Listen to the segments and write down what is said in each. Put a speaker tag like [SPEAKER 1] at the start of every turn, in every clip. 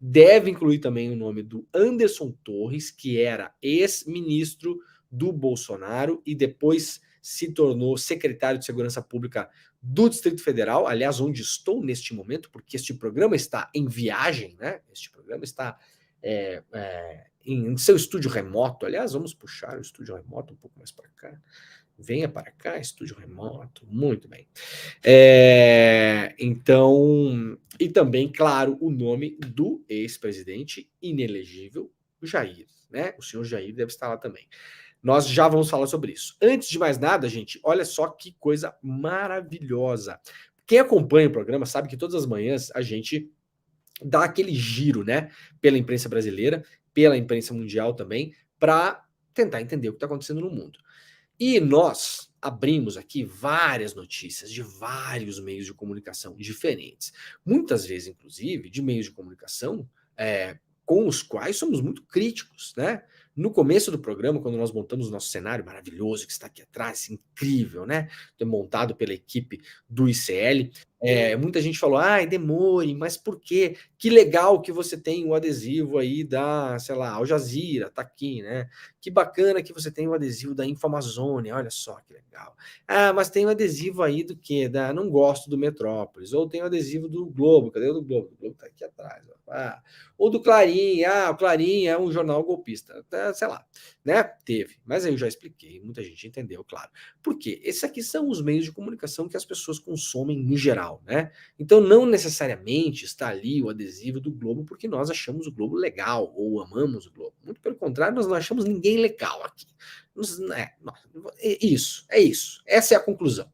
[SPEAKER 1] Deve incluir também o nome do Anderson Torres, que era ex-ministro do Bolsonaro e depois se tornou secretário de Segurança Pública do Distrito Federal, aliás, onde estou neste momento, porque este programa está em viagem, né? Este programa está em seu estúdio remoto. Aliás, vamos puxar o estúdio remoto um pouco mais para cá. Venha para cá, estúdio remoto. Muito bem. Então, e também, claro, o nome do ex-presidente inelegível, Jair, né? O senhor Jair deve estar lá também. Nós já vamos falar sobre isso. Antes de mais nada, gente, olha só que coisa maravilhosa. Quem acompanha o programa sabe que todas as manhãs a gente dá aquele giro, né, pela imprensa brasileira, pela imprensa mundial também, para tentar entender o que está acontecendo no mundo. E nós abrimos aqui várias notícias de vários meios de comunicação diferentes. Muitas vezes, inclusive, de meios de comunicação com os quais somos muito críticos, né? No começo do programa, quando nós montamos o nosso cenário maravilhoso que está aqui atrás, incrível, né? Montado pela equipe do ICL, muita gente falou, ai, demore, mas por quê? Que legal que você tem o adesivo aí da, sei lá, Al Jazeera, tá aqui, né? Que bacana que você tem o adesivo da Infamazônia, olha só que legal. Ah, mas tem o adesivo aí do quê? Da Não Gosto do Metrópolis. Ou tem o adesivo do Globo, cadê o do Globo? O Globo tá aqui atrás. Ah, ou do Clarim, o Clarim é um jornal golpista. Sei lá, né? Teve, mas aí eu já expliquei, muita gente entendeu, claro. Por quê? Esses aqui são os meios de comunicação que as pessoas consomem em geral, né? Então não necessariamente está ali o adesivo do Globo porque nós achamos o Globo legal ou amamos o Globo. Muito pelo contrário, nós não achamos ninguém legal aqui. É isso. Essa é a conclusão.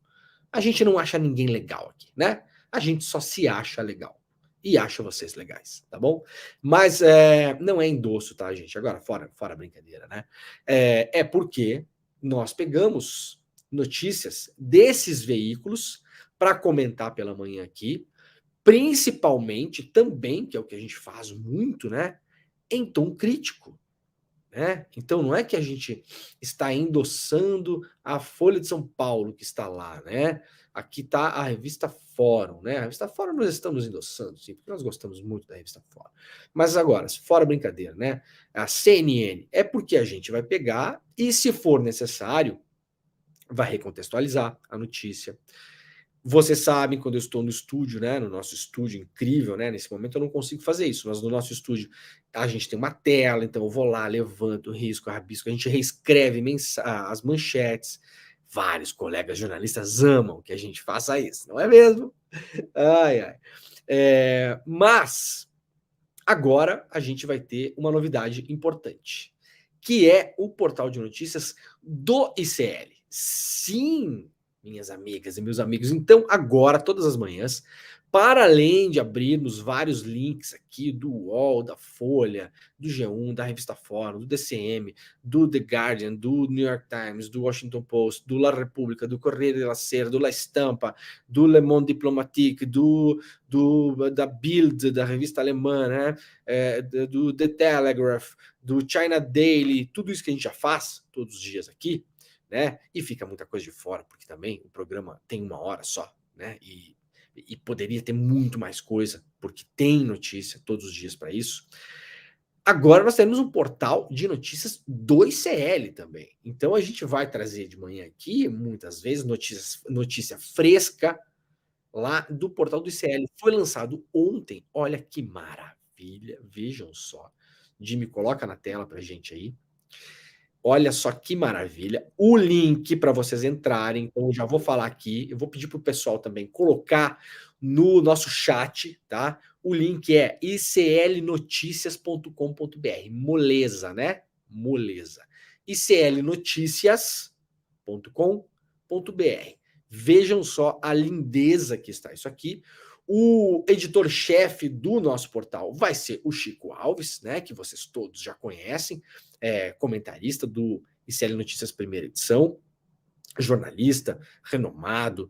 [SPEAKER 1] A gente não acha ninguém legal aqui, né? A gente só se acha legal. E acha vocês legais, tá bom? Mas não é endosso, tá, gente? Agora, fora a brincadeira, né? É porque nós pegamos notícias desses veículos para comentar pela manhã aqui, principalmente também, que é o que a gente faz muito, né? Em tom crítico. Né? Então não é que a gente está endossando a Folha de São Paulo que está lá, né? Aqui está a revista Fórum, né? A revista Fórum nós estamos endossando, sim, porque nós gostamos muito da revista Fórum. Mas agora, fora brincadeira, né? A CNN é porque a gente vai pegar e, se for necessário, vai recontextualizar a notícia. Vocês sabem, quando eu estou no estúdio, né, no nosso estúdio incrível, né, nesse momento eu não consigo fazer isso, mas no nosso estúdio a gente tem uma tela, então eu vou lá, levanto, risco, rabisco, a gente reescreve as manchetes. Vários colegas jornalistas amam que a gente faça isso, não é mesmo? Ai, ai. Mas agora a gente vai ter uma novidade importante, que é o portal de notícias do ICL. Sim, minhas amigas e meus amigos. Então, agora, todas as manhãs, para além de abrirmos vários links aqui do UOL, da Folha, do G1, da Revista Fórum, do DCM, do The Guardian, do New York Times, do Washington Post, do La República, do Corriere della Sera, do La Stampa, do Le Monde Diplomatique, da Bild, da revista alemã, né? Do The Telegraph, do China Daily, tudo isso que a gente já faz todos os dias aqui, né? E fica muita coisa de fora, porque também o programa tem 1 hora só, né? E poderia ter muito mais coisa, porque tem notícia todos os dias para isso. Agora nós temos um portal de notícias do ICL também. Então a gente vai trazer de manhã aqui, muitas vezes, notícia fresca lá do portal do ICL. Foi lançado ontem. Olha que maravilha. Vejam só. Jimmy, coloca na tela pra gente aí. Olha só que maravilha. O link para vocês entrarem, então eu já vou falar aqui. Eu vou pedir para o pessoal também colocar no nosso chat, tá? O link é iclnoticias.com.br. Moleza, né? Moleza. iclnoticias.com.br. Vejam só a lindeza que está isso aqui. O editor-chefe do nosso portal vai ser o Chico Alves, né? Que vocês todos já conhecem. Comentarista do ICL Notícias Primeira Edição, jornalista renomado,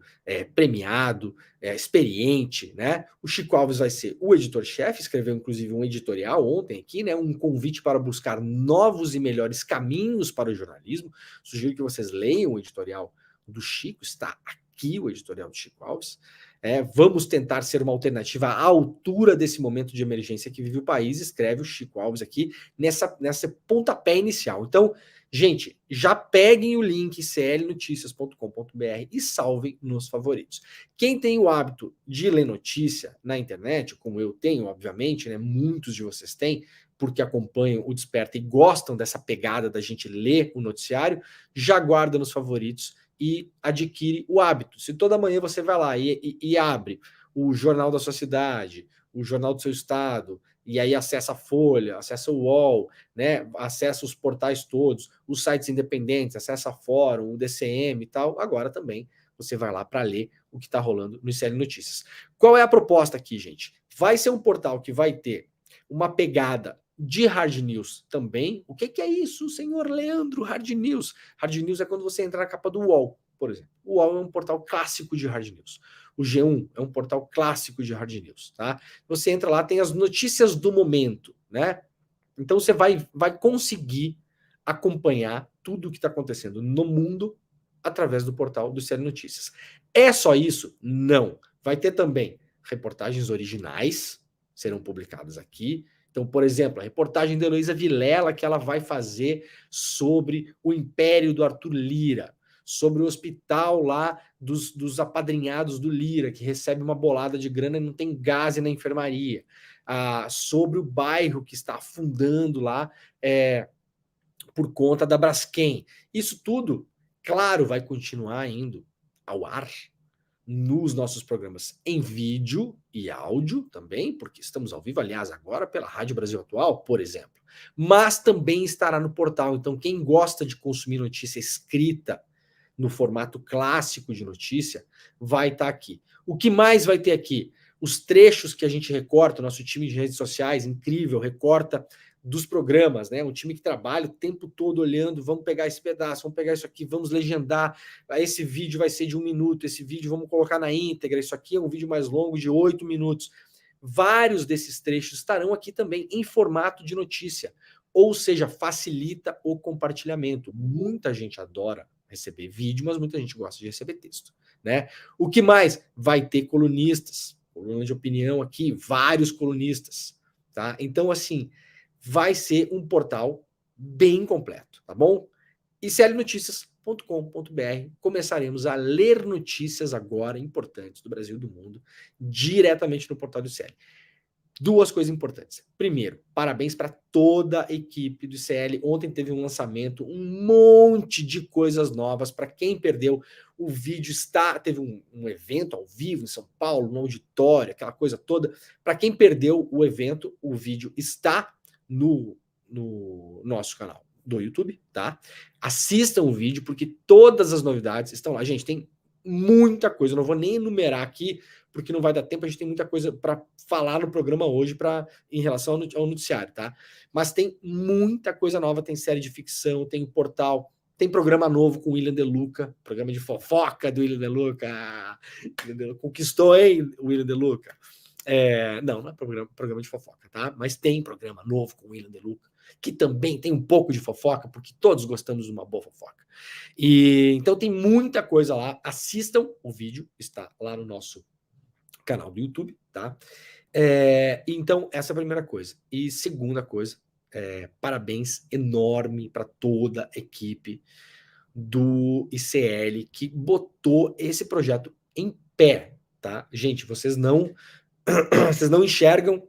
[SPEAKER 1] premiado, experiente, né? O Chico Alves vai ser o editor-chefe, escreveu inclusive um editorial ontem aqui, né? Um convite para buscar novos e melhores caminhos para o jornalismo. Sugiro que vocês leiam o editorial do Chico, está aqui o editorial do Chico Alves. Vamos tentar ser uma alternativa à altura desse momento de emergência que vive o país, escreve o Chico Alves aqui nessa pontapé inicial. Então, gente, já peguem o link clnoticias.com.br e salvem nos favoritos. Quem tem o hábito de ler notícia na internet, como eu tenho, obviamente, né, muitos de vocês têm, porque acompanham o Desperta e gostam dessa pegada da gente ler o noticiário, já guarda nos favoritos e adquire o hábito. Se toda manhã você vai lá e abre o Jornal da sua cidade, o Jornal do seu estado, e aí acessa a Folha, acessa o UOL, né, acessa os portais todos, os sites independentes, acessa a Fórum, o DCM e tal, agora também você vai lá para ler o que está rolando no ICL Notícias. Qual é a proposta aqui, gente? Vai ser um portal que vai ter uma pegada de hard news também. O que é isso, senhor Leandro? Hard news. Hard news é quando você entra na capa do UOL, por exemplo. O UOL é um portal clássico de hard news. O G1 é um portal clássico de hard news, tá? Você entra lá, tem as notícias do momento, né? Então você vai conseguir acompanhar tudo o que está acontecendo no mundo através do portal do ICL Notícias. É só isso? Não. Vai ter também reportagens originais, serão publicadas aqui. Então, por exemplo, a reportagem da Heloísa Vilela que ela vai fazer sobre o império do Arthur Lira, sobre o hospital lá dos apadrinhados do Lira, que recebe uma bolada de grana e não tem gás na enfermaria. Sobre o bairro que está afundando lá por conta da Braskem. Isso tudo, claro, vai continuar indo ao ar nos nossos programas em vídeo e áudio também, porque estamos ao vivo, aliás, agora pela Rádio Brasil Atual, por exemplo. Mas também estará no portal. Então, quem gosta de consumir notícia escrita no formato clássico de notícia, vai estar aqui. O que mais vai ter aqui? Os trechos que a gente recorta, o nosso time de redes sociais, incrível, recorta dos programas, né? Um time que trabalha o tempo todo olhando, vamos pegar esse pedaço, vamos pegar isso aqui, vamos legendar, esse vídeo vai ser de 1 minuto, esse vídeo vamos colocar na íntegra, isso aqui é um vídeo mais longo de 8 minutos. Vários desses trechos estarão aqui também em formato de notícia, ou seja, facilita o compartilhamento. Muita gente adora receber vídeo, mas muita gente gosta de receber texto, né? O que mais? Vai ter colunistas, coluna de opinião aqui, vários colunistas, tá? Então, assim, vai ser um portal bem completo, tá bom? iclnoticias.com.br. Começaremos a ler notícias agora importantes do Brasil e do mundo diretamente no portal do ICL. Duas coisas importantes. Primeiro, parabéns para toda a equipe do ICL. Ontem teve um lançamento, um monte de coisas novas. Para quem perdeu, o vídeo teve um evento ao vivo em São Paulo, no auditório, aquela coisa toda. Para quem perdeu o evento, o vídeo está no nosso canal do YouTube, tá? Assistam o vídeo, porque todas as novidades estão lá. Gente, tem muita coisa, eu não vou nem enumerar aqui, porque não vai dar tempo, a gente tem muita coisa para falar no programa hoje em relação ao noticiário, tá? Mas tem muita coisa nova, tem série de ficção, tem portal, tem programa novo com o William De Luca, programa de fofoca do William De Luca. Conquistou, hein, o William De Luca? Não é programa de fofoca, tá? Mas tem programa novo com o William De Luca, que também tem um pouco de fofoca, porque todos gostamos de uma boa fofoca. Então tem muita coisa lá. Assistam o vídeo, está lá no nosso canal do YouTube, tá? Então, essa é a primeira coisa. E segunda coisa, parabéns enorme para toda a equipe do ICL que botou esse projeto em pé, tá? Gente, vocês não enxergam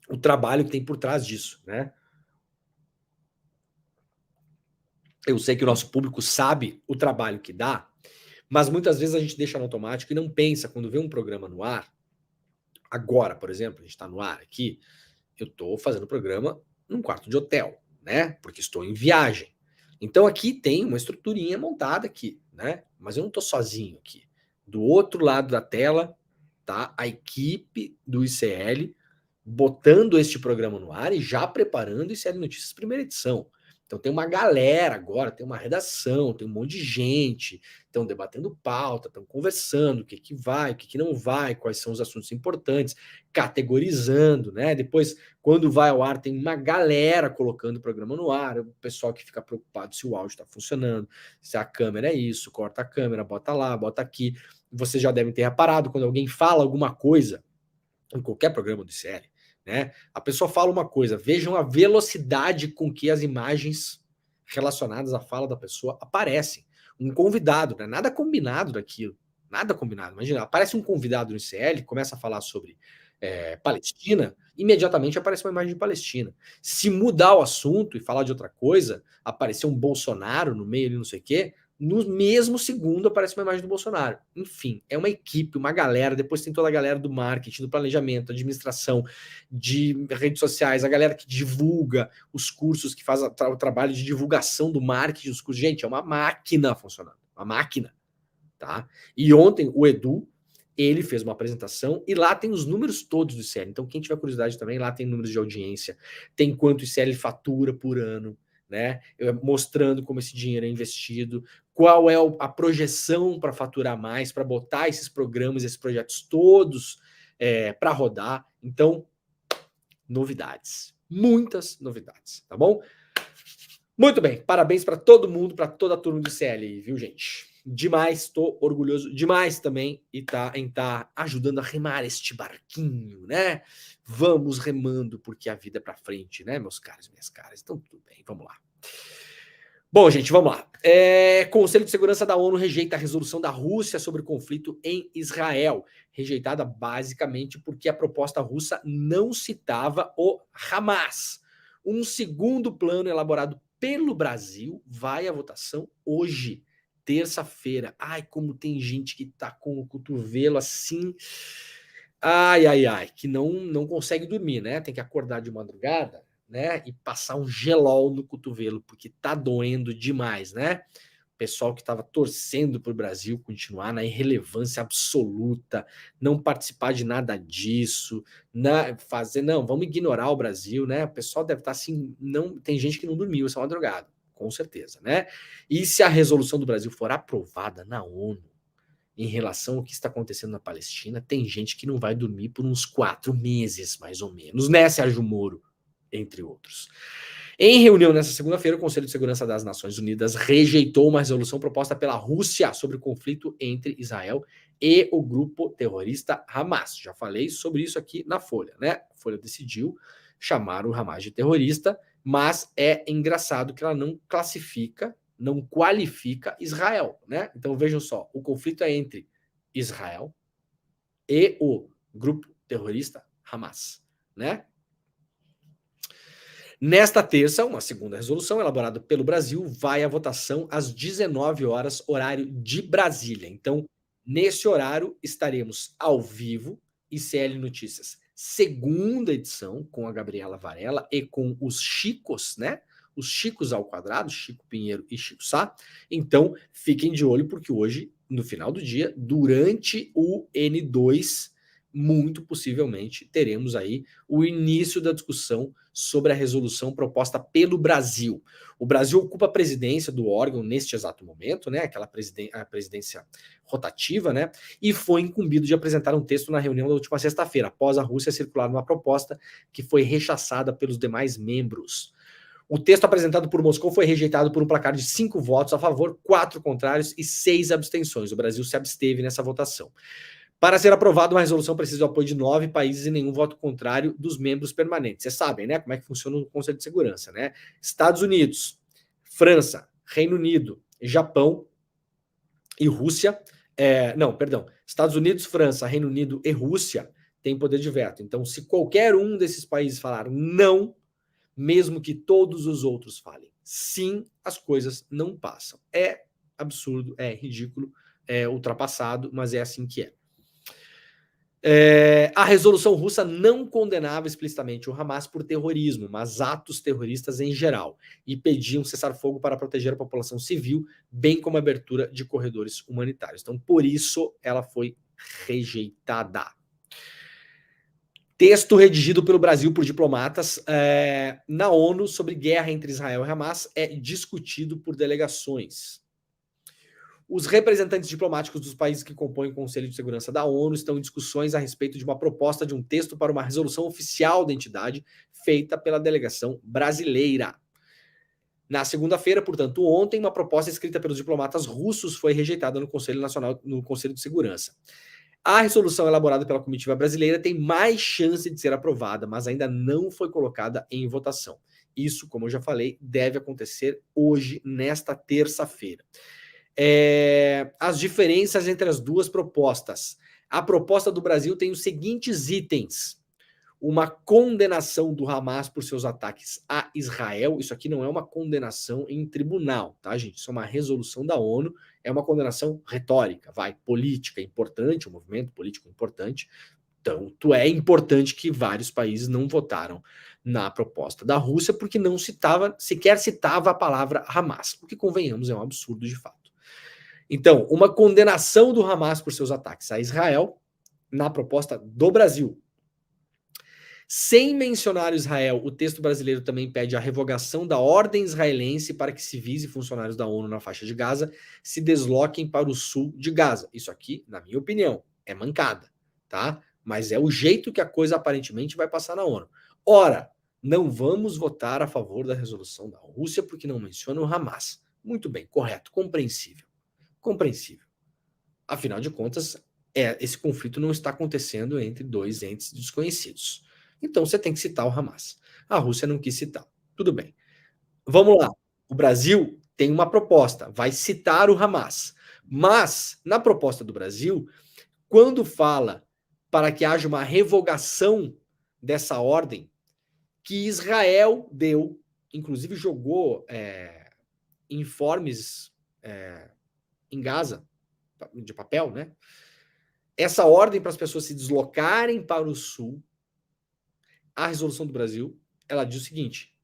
[SPEAKER 1] o trabalho que tem por trás disso, né? Eu sei que o nosso público sabe o trabalho que dá, mas muitas vezes a gente deixa no automático e não pensa quando vê um programa no ar. Agora, por exemplo, a gente está no ar aqui, eu estou fazendo o programa num quarto de hotel, né? Porque estou em viagem. Então aqui tem uma estruturinha montada aqui, né? Mas eu não estou sozinho aqui. Do outro lado da tela tá a equipe do ICL botando este programa no ar e já preparando o ICL Notícias primeira edição. Então tem uma galera agora, tem uma redação, tem um monte de gente, estão debatendo pauta, estão conversando o que vai, o que não vai, quais são os assuntos importantes, categorizando, né? Depois, quando vai ao ar, tem uma galera colocando o programa no ar, o pessoal que fica preocupado se o áudio está funcionando, se a câmera é isso, corta a câmera, bota lá, bota aqui. vocês já devem ter reparado, quando alguém fala alguma coisa, em qualquer programa do ICL, né? A pessoa fala uma coisa, vejam a velocidade com que as imagens relacionadas à fala da pessoa aparecem. Um convidado, né? Nada combinado daquilo, nada combinado. Imagina, aparece um convidado no ICL, começa a falar sobre Palestina, imediatamente aparece uma imagem de Palestina. Se mudar o assunto e falar de outra coisa, aparecer um Bolsonaro no meio ali, não sei o quê, no mesmo segundo aparece uma imagem do Bolsonaro. Enfim, é uma equipe, uma galera, depois tem toda a galera do marketing, do planejamento, administração, de redes sociais, a galera que divulga os cursos, que faz o trabalho de divulgação do marketing dos cursos. Gente, é uma máquina funcionando, uma máquina, tá? E ontem o Edu, ele fez uma apresentação e lá tem os números todos do ICL. Então quem tiver curiosidade também, lá tem números de audiência, tem quanto o ICL fatura por ano, né? Mostrando como esse dinheiro é investido, qual é a projeção para faturar mais, para botar esses programas, esses projetos todos para rodar. Então, novidades, muitas novidades, tá bom? Muito bem, parabéns para todo mundo, para toda a turma do ICL, viu, gente? Demais, tô orgulhoso demais também em tá ajudando a remar este barquinho, né? Vamos remando, porque a vida é para frente, né, meus caros e minhas caras? Então, tudo bem, vamos lá. Bom, gente, vamos lá. Conselho de Segurança da ONU rejeita a resolução da Rússia sobre o conflito em Israel. Rejeitada basicamente porque a proposta russa não citava o Hamas. Um segundo plano elaborado pelo Brasil vai à votação hoje, terça-feira. Ai, como tem gente que tá com o cotovelo assim. Ai, ai, ai, que não consegue dormir, né? Tem que acordar de madrugada, né? E passar um gelol no cotovelo, porque tá doendo demais, né? Pessoal que estava torcendo para o Brasil continuar na irrelevância absoluta, não participar de nada disso, não, vamos ignorar o Brasil, né? O pessoal deve estar assim, não, tem gente que não dormiu essa madrugada, com certeza, né? E se a resolução do Brasil for aprovada na ONU em relação ao que está acontecendo na Palestina, tem gente que não vai dormir por uns 4 meses, mais ou menos, né, Sérgio Moro? Entre outros. Em reunião nesta segunda-feira, o Conselho de Segurança das Nações Unidas rejeitou uma resolução proposta pela Rússia sobre o conflito entre Israel e o grupo terrorista Hamas. Já falei sobre isso aqui na Folha, né? A Folha decidiu chamar o Hamas de terrorista, mas é engraçado que ela não classifica, não qualifica Israel, né? Então vejam só, o conflito é entre Israel e o grupo terrorista Hamas, né? Nesta terça, uma segunda resolução elaborada pelo Brasil vai à votação às 19 horas, horário de Brasília. Então, nesse horário, estaremos ao vivo, ICL Notícias, segunda edição, com a Gabriela Varela e com os Chicos, né? Os Chicos ao quadrado, Chico Pinheiro e Chico Sá. Então, fiquem de olho, porque hoje, no final do dia, durante o N2, muito possivelmente teremos aí o início da discussão sobre a resolução proposta pelo Brasil. O Brasil ocupa a presidência do órgão neste exato momento, né? Aquela presidência rotativa, né? E foi incumbido de apresentar um texto na reunião da última sexta-feira, após a Rússia circular uma proposta que foi rechaçada pelos demais membros. O texto apresentado por Moscou foi rejeitado por um placar de 5 votos a favor, 4 contrários e 6 abstenções. O Brasil se absteve nessa votação. Para ser aprovada, uma resolução precisa do apoio de 9 países e nenhum voto contrário dos membros permanentes. Vocês sabem, né, como é que funciona o Conselho de Segurança, né? Estados Unidos, França, Reino Unido, Japão e Rússia. Estados Unidos, França, Reino Unido e Rússia têm poder de veto. Então, se qualquer um desses países falar não, mesmo que todos os outros falem sim, as coisas não passam. É absurdo, é ridículo, é ultrapassado, mas é assim que é. A resolução russa não condenava explicitamente o Hamas por terrorismo, mas atos terroristas em geral, e pedia um cessar-fogo para proteger a população civil, bem como a abertura de corredores humanitários. Então, por isso, ela foi rejeitada. Texto redigido pelo Brasil por diplomatas na ONU sobre guerra entre Israel e Hamas é discutido por delegações. Os representantes diplomáticos dos países que compõem o Conselho de Segurança da ONU estão em discussões a respeito de uma proposta de um texto para uma resolução oficial da entidade feita pela delegação brasileira. Na segunda-feira, portanto, ontem, uma proposta escrita pelos diplomatas russos foi rejeitada no Conselho de Segurança. A resolução elaborada pela comitiva brasileira tem mais chance de ser aprovada, mas ainda não foi colocada em votação. Isso, como eu já falei, deve acontecer hoje, nesta terça-feira. As diferenças entre as duas propostas. A proposta do Brasil tem os seguintes itens: uma condenação do Hamas por seus ataques a Israel. Isso aqui não é uma condenação em tribunal, tá, gente? Isso é uma resolução da ONU, é uma condenação retórica, política, importante, um movimento político importante. Tanto é importante que vários países não votaram na proposta da Rússia porque não sequer citava a palavra Hamas, o que, convenhamos, é um absurdo de fato. Então, uma condenação do Hamas por seus ataques a Israel na proposta do Brasil. Sem mencionar Israel, o texto brasileiro também pede a revogação da ordem israelense para que civis e funcionários da ONU na faixa de Gaza se desloquem para o sul de Gaza. Isso aqui, na minha opinião, é mancada, tá? Mas é o jeito que a coisa aparentemente vai passar na ONU. Ora, não vamos votar a favor da resolução da Rússia porque não menciona o Hamas. Muito bem, correto, compreensível. Compreensível. Afinal de contas, esse conflito não está acontecendo entre dois entes desconhecidos. Então você tem que citar o Hamas. A Rússia não quis citar. Tudo bem. Vamos lá. O Brasil tem uma proposta, vai citar o Hamas. Mas, na proposta do Brasil, quando fala para que haja uma revogação dessa ordem, que Israel deu, inclusive jogou informes em Gaza, de papel, né? Essa ordem para as pessoas se deslocarem para o sul, a resolução do Brasil, ela diz o seguinte: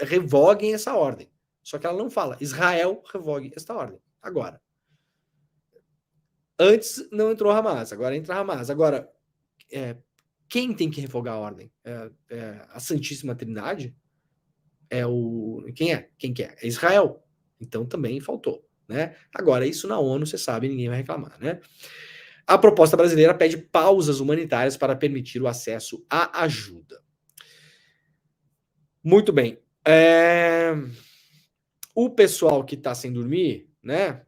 [SPEAKER 1] revoguem essa ordem. Só que ela não fala, Israel revogue esta ordem. Agora, antes não entrou Hamas, agora entra Hamas. Agora, quem tem que revogar a ordem? A Santíssima Trindade? Quem é? Quem que é? É Israel. Então também faltou, né? Agora, isso na ONU, você sabe, ninguém vai reclamar, né? A proposta brasileira pede pausas humanitárias para permitir o acesso à ajuda. Muito bem. O pessoal que está sem dormir, né,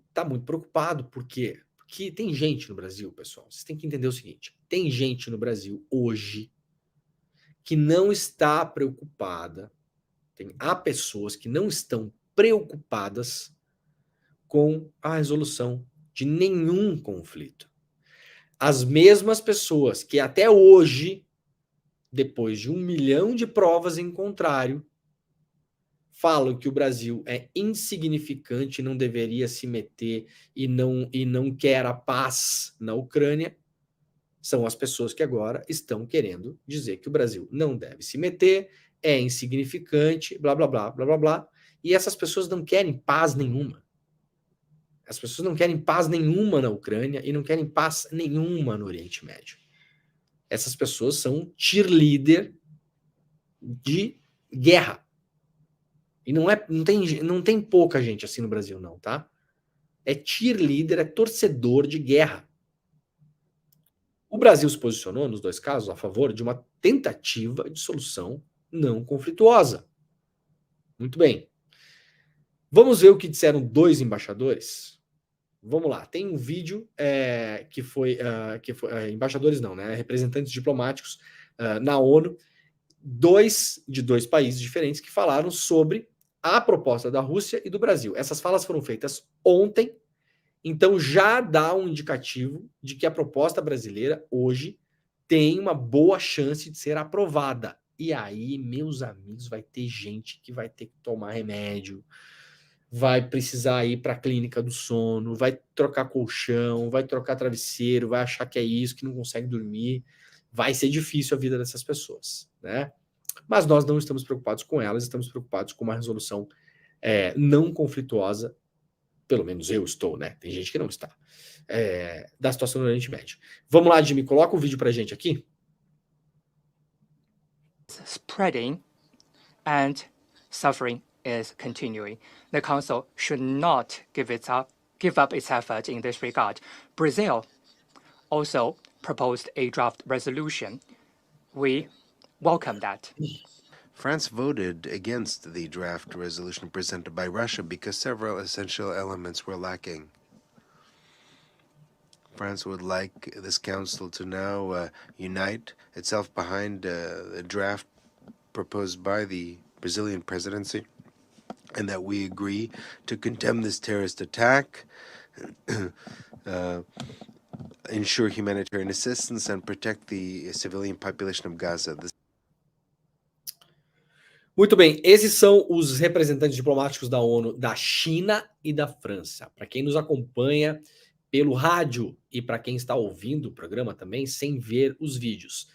[SPEAKER 1] está muito preocupado. Por quê? Porque tem gente no Brasil, pessoal, vocês têm que entender o seguinte: tem gente no Brasil hoje que não está preocupada, há pessoas que não estão preocupadas com a resolução de nenhum conflito. As mesmas pessoas que até hoje, depois de 1 milhão de provas em contrário, falam que o Brasil é insignificante, não deveria se meter e não quer a paz na Ucrânia, são as pessoas que agora estão querendo dizer que o Brasil não deve se meter, é insignificante, blá, blá, blá, blá, blá, blá. E essas pessoas não querem paz nenhuma. As pessoas não querem paz nenhuma na Ucrânia e não querem paz nenhuma no Oriente Médio. Essas pessoas são cheerleader de guerra. E não tem pouca gente assim no Brasil, não, tá? É cheerleader, é torcedor de guerra. O Brasil se posicionou, nos dois casos, a favor de uma tentativa de solução não conflituosa. Muito bem. Vamos ver o que disseram dois embaixadores? Vamos lá. Tem um vídeo que foi embaixadores não, né? Representantes diplomáticos na ONU, de dois países diferentes, que falaram sobre a proposta da Rússia e do Brasil. Essas falas foram feitas ontem, então já dá um indicativo de que a proposta brasileira hoje tem uma boa chance de ser aprovada. E aí, meus amigos, vai ter gente que vai ter que tomar remédio, vai precisar ir para a clínica do sono, vai trocar colchão, vai trocar travesseiro, vai achar que é isso, que não consegue dormir. Vai ser difícil a vida dessas pessoas, né? Mas nós não estamos preocupados com elas, estamos preocupados com uma resolução não conflituosa, pelo menos eu estou, né? Tem gente que não está, da situação no Oriente Médio. Vamos lá, Jimmy, coloca o vídeo pra gente aqui.
[SPEAKER 2] Spreading and suffering is continuing. The Council should not give up its effort in this regard. Brazil also proposed a draft resolution. We welcome that.
[SPEAKER 3] France voted against the draft resolution presented by Russia because several essential elements were lacking. France would like this council to now unite itself behind the draft proposed by the Brazilian presidency, and that we agree to condemn this terrorist attack, ensure humanitarian assistance, and protect the civilian population of Gaza.
[SPEAKER 1] Muito bem, esses são os representantes diplomáticos da ONU da China e da França. Para quem nos acompanha pelo rádio e para quem está ouvindo o programa também, sem ver os vídeos.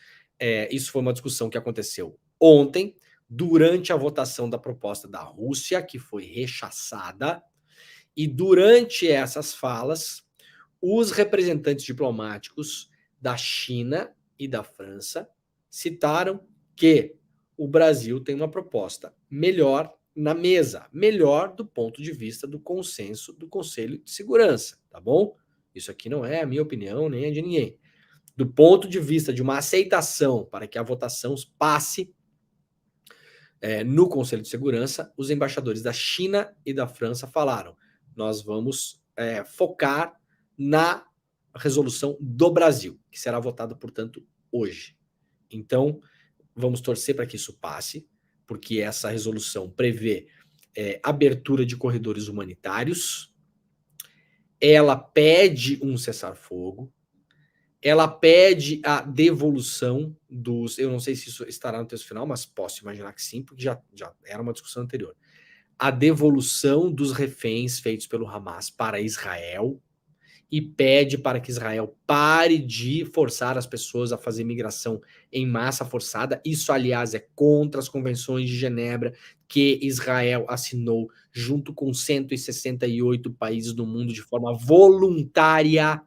[SPEAKER 1] Isso foi uma discussão que aconteceu ontem, durante a votação da proposta da Rússia, que foi rechaçada, e durante essas falas, os representantes diplomáticos da China e da França citaram que o Brasil tem uma proposta melhor na mesa, melhor do ponto de vista do consenso do Conselho de Segurança, tá bom? Isso aqui não é a minha opinião, nem a de ninguém. Do ponto de vista de uma aceitação para que a votação passe no Conselho de Segurança, os embaixadores da China e da França falaram: nós vamos focar na resolução do Brasil, que será votada, portanto, hoje. Então, vamos torcer para que isso passe, porque essa resolução prevê abertura de corredores humanitários, ela pede um cessar-fogo, ela pede a devolução dos... Eu não sei se isso estará no texto final, mas posso imaginar que sim, porque já era uma discussão anterior. A devolução dos reféns feitos pelo Hamas para Israel, e pede para que Israel pare de forçar as pessoas a fazer migração em massa forçada. Isso, aliás, é contra as convenções de Genebra que Israel assinou junto com 168 países do mundo de forma voluntária.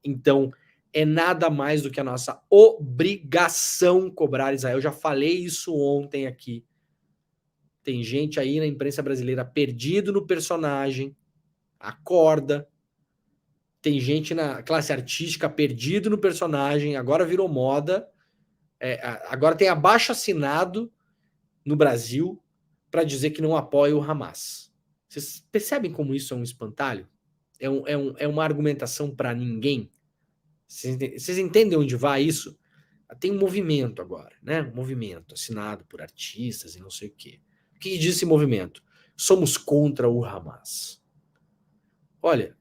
[SPEAKER 1] Então, é nada mais do que a nossa obrigação cobrar Israel. Eu já falei isso ontem aqui. Tem gente aí na imprensa brasileira perdido no personagem. Acorda. Tem gente na classe artística perdido no personagem, agora virou moda. Agora tem abaixo-assinado no Brasil para dizer que não apoia o Hamas. Vocês percebem como isso é um espantalho? É uma argumentação para ninguém. Vocês entendem onde vai isso? Tem um movimento agora, né? Um movimento assinado por artistas e não sei o quê. O que diz esse movimento? Somos contra o Hamas. Olha,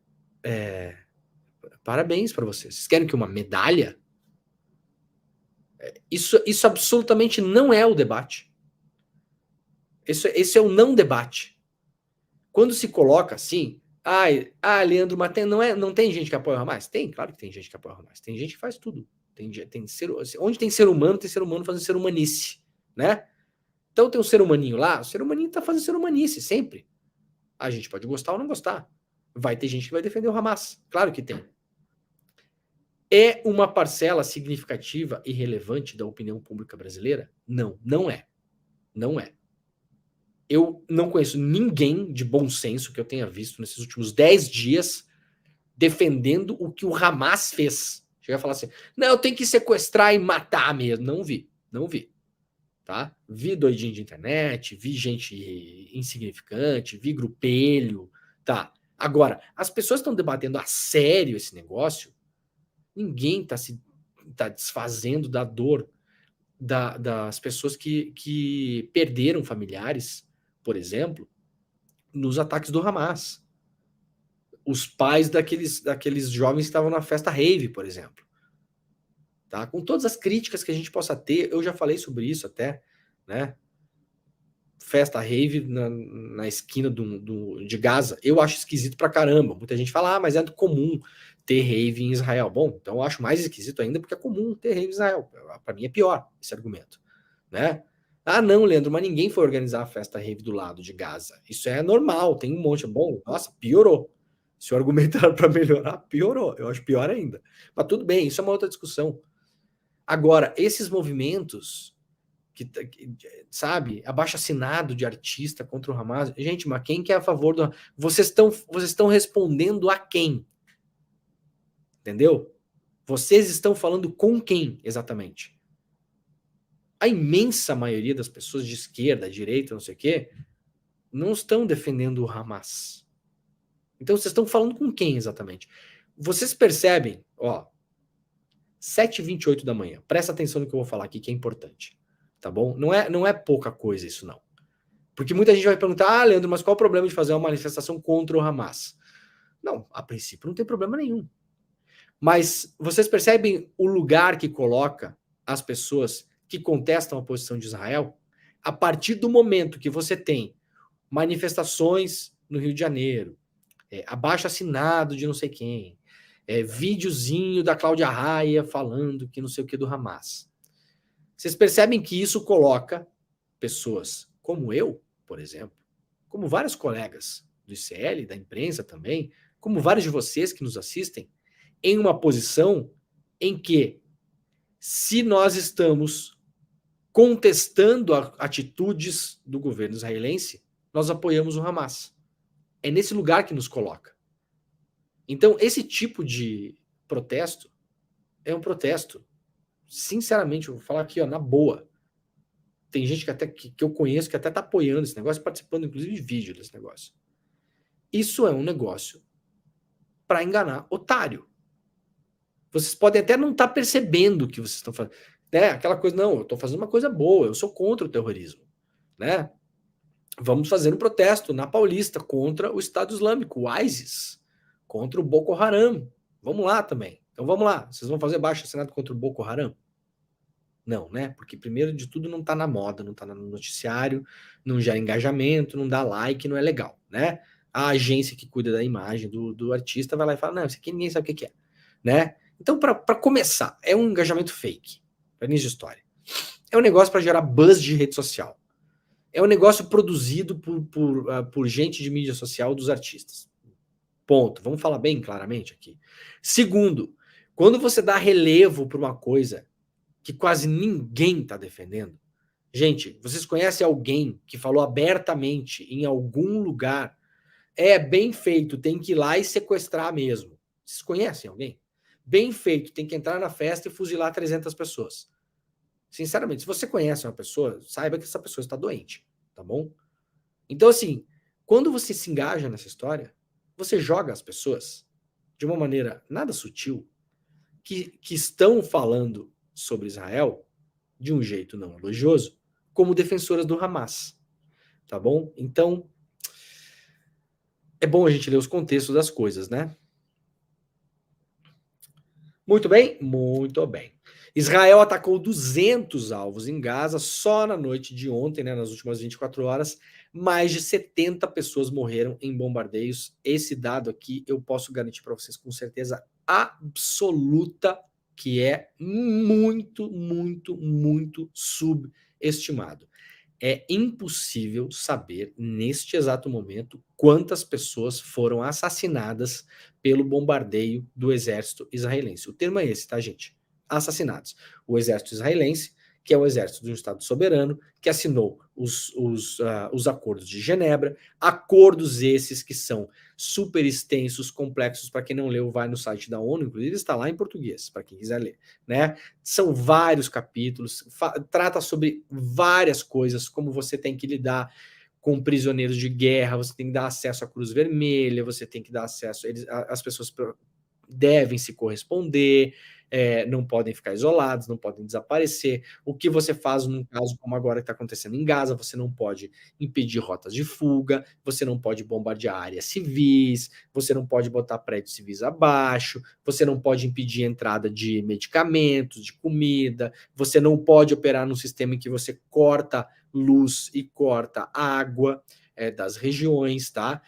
[SPEAKER 1] parabéns para vocês. Vocês querem que uma medalha? Isso absolutamente não é o debate. Esse é o não debate. Quando se coloca assim, Leandro, mas não tem gente que apoia o Hamas? Tem, claro que tem gente que apoia o Hamas. Tem gente que faz tudo. Onde tem ser humano fazendo ser humanice, né? Então tem um ser humaninho lá, o ser humaninho tá fazendo ser humanice, sempre. A gente pode gostar ou não gostar. Vai ter gente que vai defender o Hamas. Claro que tem. É uma parcela significativa e relevante da opinião pública brasileira? Não, não é. Não é. Eu não conheço ninguém de bom senso que eu tenha visto nesses últimos 10 dias defendendo o que o Hamas fez. Chega a falar assim, não, eu tenho que sequestrar e matar mesmo. Não vi. Tá? Vi doidinho de internet, vi gente insignificante, vi grupelho, tá? Agora, as pessoas estão debatendo a sério esse negócio. Ninguém tá desfazendo da dor das pessoas que perderam familiares, por exemplo, nos ataques do Hamas. Os pais daqueles jovens que estavam na festa rave, por exemplo. Tá? Com todas as críticas que a gente possa ter, eu já falei sobre isso até, né? Festa rave na esquina de Gaza, eu acho esquisito pra caramba. Muita gente fala, mas é comum ter rave em Israel. Bom, então eu acho mais esquisito ainda porque é comum ter rave em Israel. Para mim é pior esse argumento, né? Não, Leandro, mas ninguém foi organizar a festa rave do lado de Gaza. Isso é normal, tem um monte. Bom, nossa, piorou. Se o argumento era para melhorar, piorou. Eu acho pior ainda. Mas tudo bem, isso é uma outra discussão. Agora, esses movimentos sabe, abaixo-assinado de artista contra o Hamas. Gente, mas quem que é a favor do... Vocês estão respondendo a quem? Entendeu? Vocês estão falando com quem, exatamente? a imensa maioria das pessoas de esquerda, direita, não sei o quê, não estão defendendo o Hamas. Então vocês estão falando com quem exatamente? Vocês percebem, ó, 7h28 da manhã, presta atenção no que eu vou falar aqui, que é importante, tá bom? Não é pouca coisa isso, não. Porque muita gente vai perguntar, Leandro, mas qual o problema de fazer uma manifestação contra o Hamas? Não, a princípio não tem problema nenhum. Mas vocês percebem o lugar que coloca as pessoas que contestam a posição de Israel? A partir do momento que você tem manifestações no Rio de Janeiro, abaixo-assinado de não sei quem, videozinho da Cláudia Raia falando que não sei o que do Hamas. Vocês percebem que isso coloca pessoas como eu, por exemplo, como vários colegas do ICL, da imprensa também, como vários de vocês que nos assistem, em uma posição em que, se nós estamos contestando atitudes do governo israelense, nós apoiamos o Hamas. É nesse lugar que nos coloca. Então, esse tipo de protesto é um protesto. Sinceramente, eu vou falar aqui, ó, na boa. Tem gente que eu conheço que até está apoiando esse negócio, participando, inclusive, de vídeo desse negócio. Isso é um negócio para enganar otário. Vocês podem até não estar percebendo o que vocês estão fazendo. Né? Aquela coisa, não, eu estou fazendo uma coisa boa, eu sou contra o terrorismo. Né? Vamos fazer um protesto na Paulista contra o Estado Islâmico, o ISIS, contra o Boko Haram. Vamos lá também. Então vamos lá. Vocês vão fazer abaixo-assinado contra o Boko Haram? Não, né? Porque primeiro de tudo não está na moda, não está no noticiário, não gera engajamento, não dá like, não é legal, né? A agência que cuida da imagem do artista vai lá e fala, não, isso aqui ninguém sabe o que é, né? Então, para começar, é um engajamento fake, para início de história. É um negócio para gerar buzz de rede social. É um negócio produzido por gente de mídia social dos artistas. Ponto. Vamos falar bem claramente aqui. Segundo, quando você dá relevo para uma coisa que quase ninguém está defendendo, gente, vocês conhecem alguém que falou abertamente em algum lugar, bem feito, tem que ir lá e sequestrar mesmo? Vocês conhecem alguém? Bem feito, tem que entrar na festa e fuzilar 300 pessoas. Sinceramente, se você conhece uma pessoa, saiba que essa pessoa está doente, tá bom? Então, assim, quando você se engaja nessa história, você joga as pessoas de uma maneira nada sutil, que estão falando sobre Israel de um jeito não elogioso, como defensoras do Hamas, tá bom? Então, é bom a gente ler os contextos das coisas, né? Muito bem? Muito bem. Israel atacou 200 alvos em Gaza só na noite de ontem, né, nas últimas 24 horas. Mais de 70 pessoas morreram em bombardeios. Esse dado aqui eu posso garantir para vocês com certeza absoluta que é muito, muito, muito subestimado. É impossível saber, neste exato momento, quantas pessoas foram assassinadas pelo bombardeio do exército israelense. O termo é esse, tá, gente? Assassinados. O exército israelense, que é o exército de um Estado soberano, que assinou os acordos de Genebra, acordos esses que são super extensos, complexos. Para quem não leu, vai no site da ONU, inclusive está lá em português, para quem quiser ler, né? São vários capítulos, trata sobre várias coisas, como você tem que lidar com prisioneiros de guerra, você tem que dar acesso à Cruz Vermelha, você tem que dar acesso, as pessoas devem se corresponder, não podem ficar isolados, não podem desaparecer. O que você faz num caso como agora que está acontecendo em Gaza, você não pode impedir rotas de fuga, você não pode bombardear áreas civis, você não pode botar prédios civis abaixo, você não pode impedir a entrada de medicamentos, de comida, você não pode operar num sistema em que você corta luz e corta água das regiões, tá?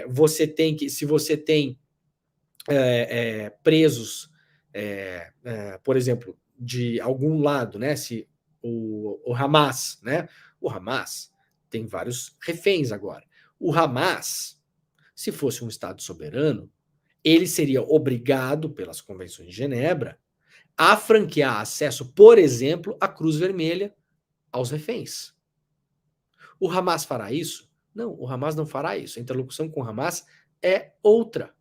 [SPEAKER 1] Você tem que, se você tem presos, por exemplo, de algum lado, né? Se o Hamas, né? O Hamas tem vários reféns agora. O Hamas, se fosse um Estado soberano, ele seria obrigado pelas convenções de Genebra a franquear acesso, por exemplo, à Cruz Vermelha aos reféns. O Hamas fará isso? Não, o Hamas não fará isso. A interlocução com o Hamas é outra.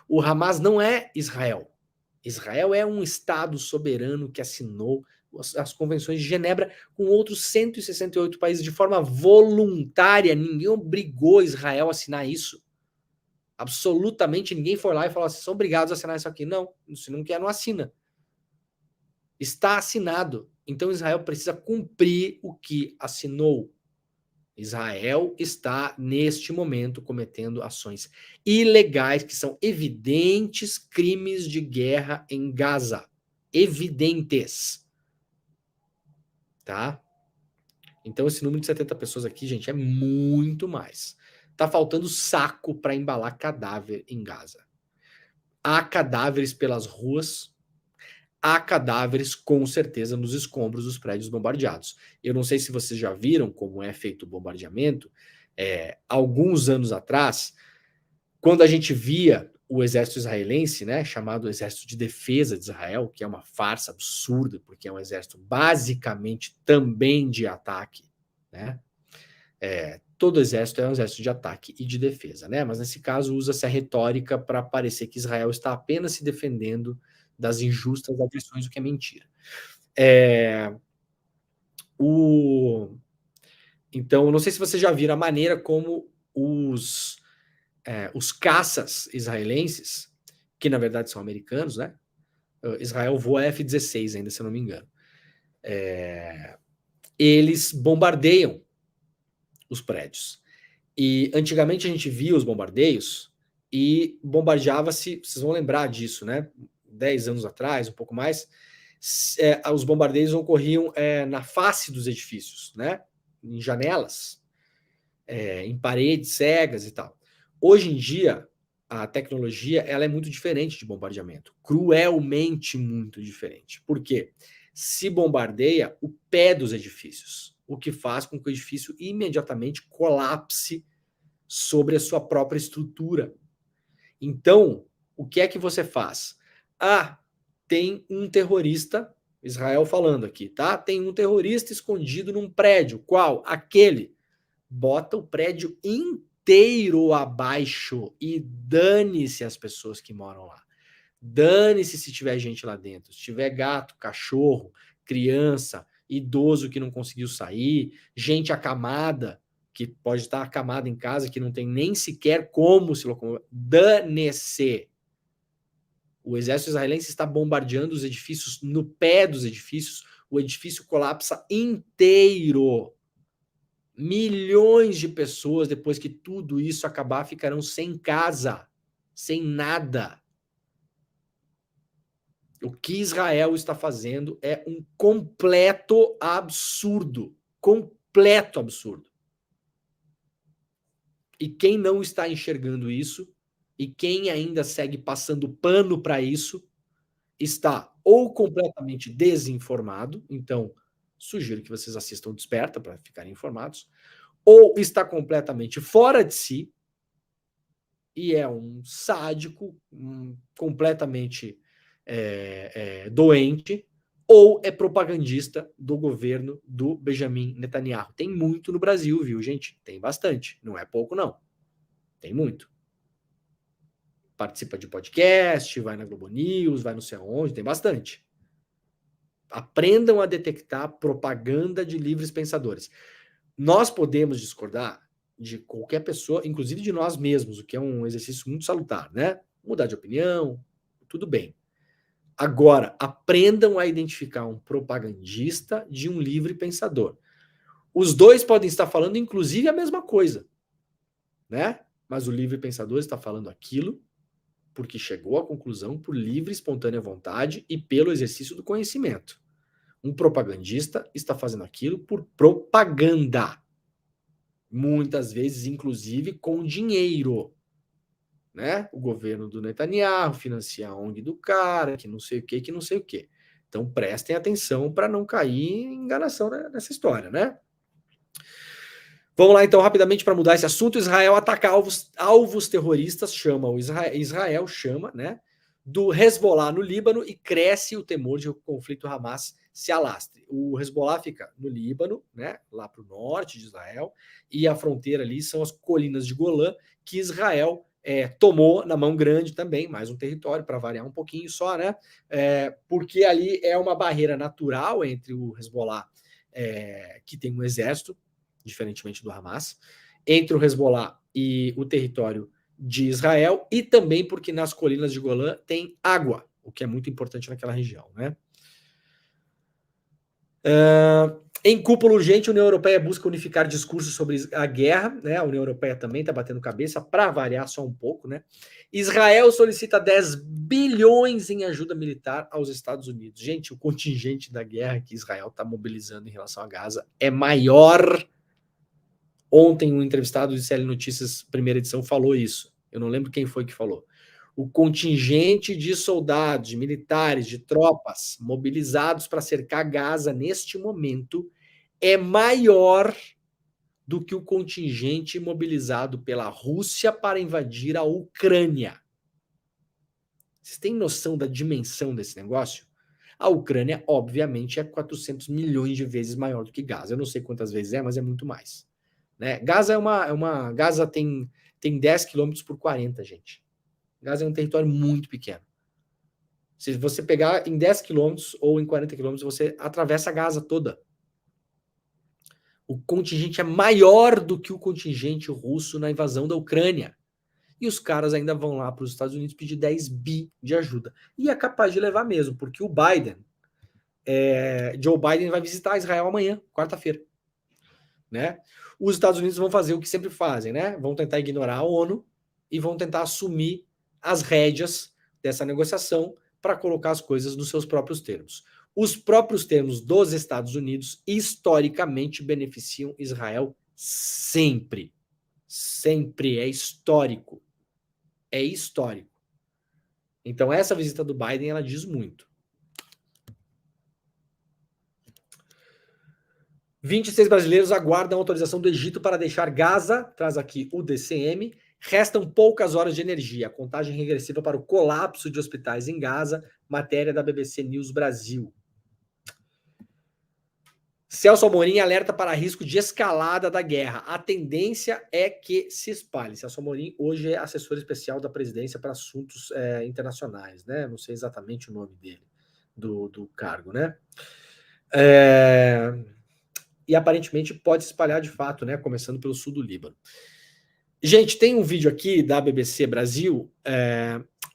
[SPEAKER 1] O Hamas não é Israel. Israel é um Estado soberano que assinou as convenções de Genebra com outros 168 países de forma voluntária. Ninguém obrigou Israel a assinar isso. Absolutamente ninguém foi lá e falou assim, são obrigados a assinar isso aqui. Não, se não quer, não assina. Está assinado. Então Israel precisa cumprir o que assinou. Israel está, neste momento, cometendo ações ilegais, que são evidentes crimes de guerra em Gaza. Evidentes. Tá? Então, esse número de 70 pessoas aqui, gente, é muito mais. Tá faltando saco para embalar cadáver em Gaza. Há cadáveres pelas ruas, há cadáveres, com certeza, nos escombros dos prédios bombardeados. Eu não sei se vocês já viram como é feito o bombardeamento. Alguns anos atrás, quando a gente via o exército israelense, né, chamado Exército de Defesa de Israel, que é uma farsa absurda, porque é um exército basicamente também de ataque, né? Todo exército é um exército de ataque e de defesa, né? Mas nesse caso usa-se a retórica para parecer que Israel está apenas se defendendo das injustas agressões, o que é mentira. Então, não sei se vocês já viram a maneira como os caças israelenses, que na verdade são americanos, né? Israel voa F-16 ainda, se eu não me engano. Eles bombardeiam os prédios. E antigamente a gente via os bombardeios e bombardeava-se, vocês vão lembrar disso, né? 10 anos atrás, um pouco mais, os bombardeios ocorriam na face dos edifícios, né? Em janelas, em paredes cegas e tal. Hoje em dia, a tecnologia ela é muito diferente de bombardeamento, cruelmente muito diferente. Por quê? Se bombardeia o pé dos edifícios, o que faz com que o edifício imediatamente colapse sobre a sua própria estrutura. Então, o que é que você faz? Tem um terrorista, Israel falando aqui, tá? Tem um terrorista escondido num prédio. Qual? Aquele. Bota o prédio inteiro abaixo e dane-se as pessoas que moram lá. Dane-se se tiver gente lá dentro. Se tiver gato, cachorro, criança, idoso que não conseguiu sair, gente acamada, que pode estar acamada em casa, que não tem nem sequer como se locomover. Dane-se. O exército israelense está bombardeando os edifícios, no pé dos edifícios, o edifício colapsa inteiro. Milhões de pessoas, depois que tudo isso acabar, ficarão sem casa, sem nada. O que Israel está fazendo é um completo absurdo. Completo absurdo. E quem não está enxergando isso, e quem ainda segue passando pano para isso, está ou completamente desinformado, então sugiro que vocês assistam Desperta para ficarem informados, ou está completamente fora de si, e é um sádico, completamente doente, ou é propagandista do governo do Benjamin Netanyahu. Tem muito no Brasil, viu, gente? Tem bastante. Não é pouco, não. Tem muito. Participa de podcast, vai na Globo News, vai não sei aonde, tem bastante. Aprendam a detectar propaganda de livres pensadores. Nós podemos discordar de qualquer pessoa, inclusive de nós mesmos, o que é um exercício muito salutar, né? Mudar de opinião, tudo bem. Agora, aprendam a identificar um propagandista de um livre pensador. Os dois podem estar falando, inclusive, a mesma coisa, né? Mas o livre pensador está falando aquilo porque chegou à conclusão por livre e espontânea vontade e pelo exercício do conhecimento. Um propagandista está fazendo aquilo por propaganda. Muitas vezes, inclusive, com dinheiro. Né? O governo do Netanyahu financia a ONG do cara, que não sei o que, não sei o que. Então prestem atenção para não cair em enganação nessa história, né? Vamos lá então rapidamente para mudar esse assunto. Israel ataca alvos terroristas, Israel chama, né? Do Hezbollah no Líbano e cresce o temor de que o conflito Hamas se alastre. O Hezbollah fica no Líbano, né? Lá para o norte de Israel, e a fronteira ali são as colinas de Golã, que Israel tomou na mão grande também, mais um território, para variar um pouquinho só, né? Porque ali é uma barreira natural entre o Hezbollah, que tem um exército, diferentemente do Hamas, entre o Hezbollah e o território de Israel, e também porque nas colinas de Golã tem água, o que é muito importante naquela região, né? Em cúpula urgente, a União Europeia busca unificar discursos sobre a guerra, né? A União Europeia também está batendo cabeça, para variar só um pouco, né? Israel solicita 10 bilhões em ajuda militar aos Estados Unidos. Gente, o contingente da guerra que Israel está mobilizando em relação a Gaza é maior. Ontem, um entrevistado do CL Notícias, primeira edição, falou isso. Eu não lembro quem foi que falou. O contingente de soldados, de militares, de tropas mobilizados para cercar Gaza neste momento é maior do que o contingente mobilizado pela Rússia para invadir a Ucrânia. Vocês têm noção da dimensão desse negócio? A Ucrânia, obviamente, é 400 milhões de vezes maior do que Gaza. Eu não sei quantas vezes mas é muito mais. Né? Gaza Gaza tem 10 quilômetros por 40, gente. Gaza é um território muito pequeno. Se você pegar em 10 quilômetros ou em 40 quilômetros, você atravessa a Gaza toda. O contingente é maior do que o contingente russo na invasão da Ucrânia. E os caras ainda vão lá para os Estados Unidos pedir 10 bi de ajuda. E é capaz de levar mesmo, porque o Biden, Joe Biden vai visitar Israel amanhã, quarta-feira. Né? Os Estados Unidos vão fazer o que sempre fazem, né? Vão tentar ignorar a ONU e vão tentar assumir as rédeas dessa negociação para colocar as coisas nos seus próprios termos. Os próprios termos dos Estados Unidos historicamente beneficiam Israel sempre. Sempre. É histórico. É histórico. Então essa visita do Biden, ela diz muito. 26 brasileiros aguardam autorização do Egito para deixar Gaza, traz aqui o DCM. Restam poucas horas de energia. Contagem regressiva para o colapso de hospitais em Gaza. Matéria da BBC News Brasil. Celso Amorim alerta para risco de escalada da guerra. A tendência é que se espalhe. Celso Amorim hoje é assessor especial da presidência para assuntos internacionais, né? Não sei exatamente o nome dele, do cargo, né? E aparentemente pode se espalhar de fato, né? Começando pelo sul do Líbano. Gente, tem um vídeo aqui da BBC Brasil.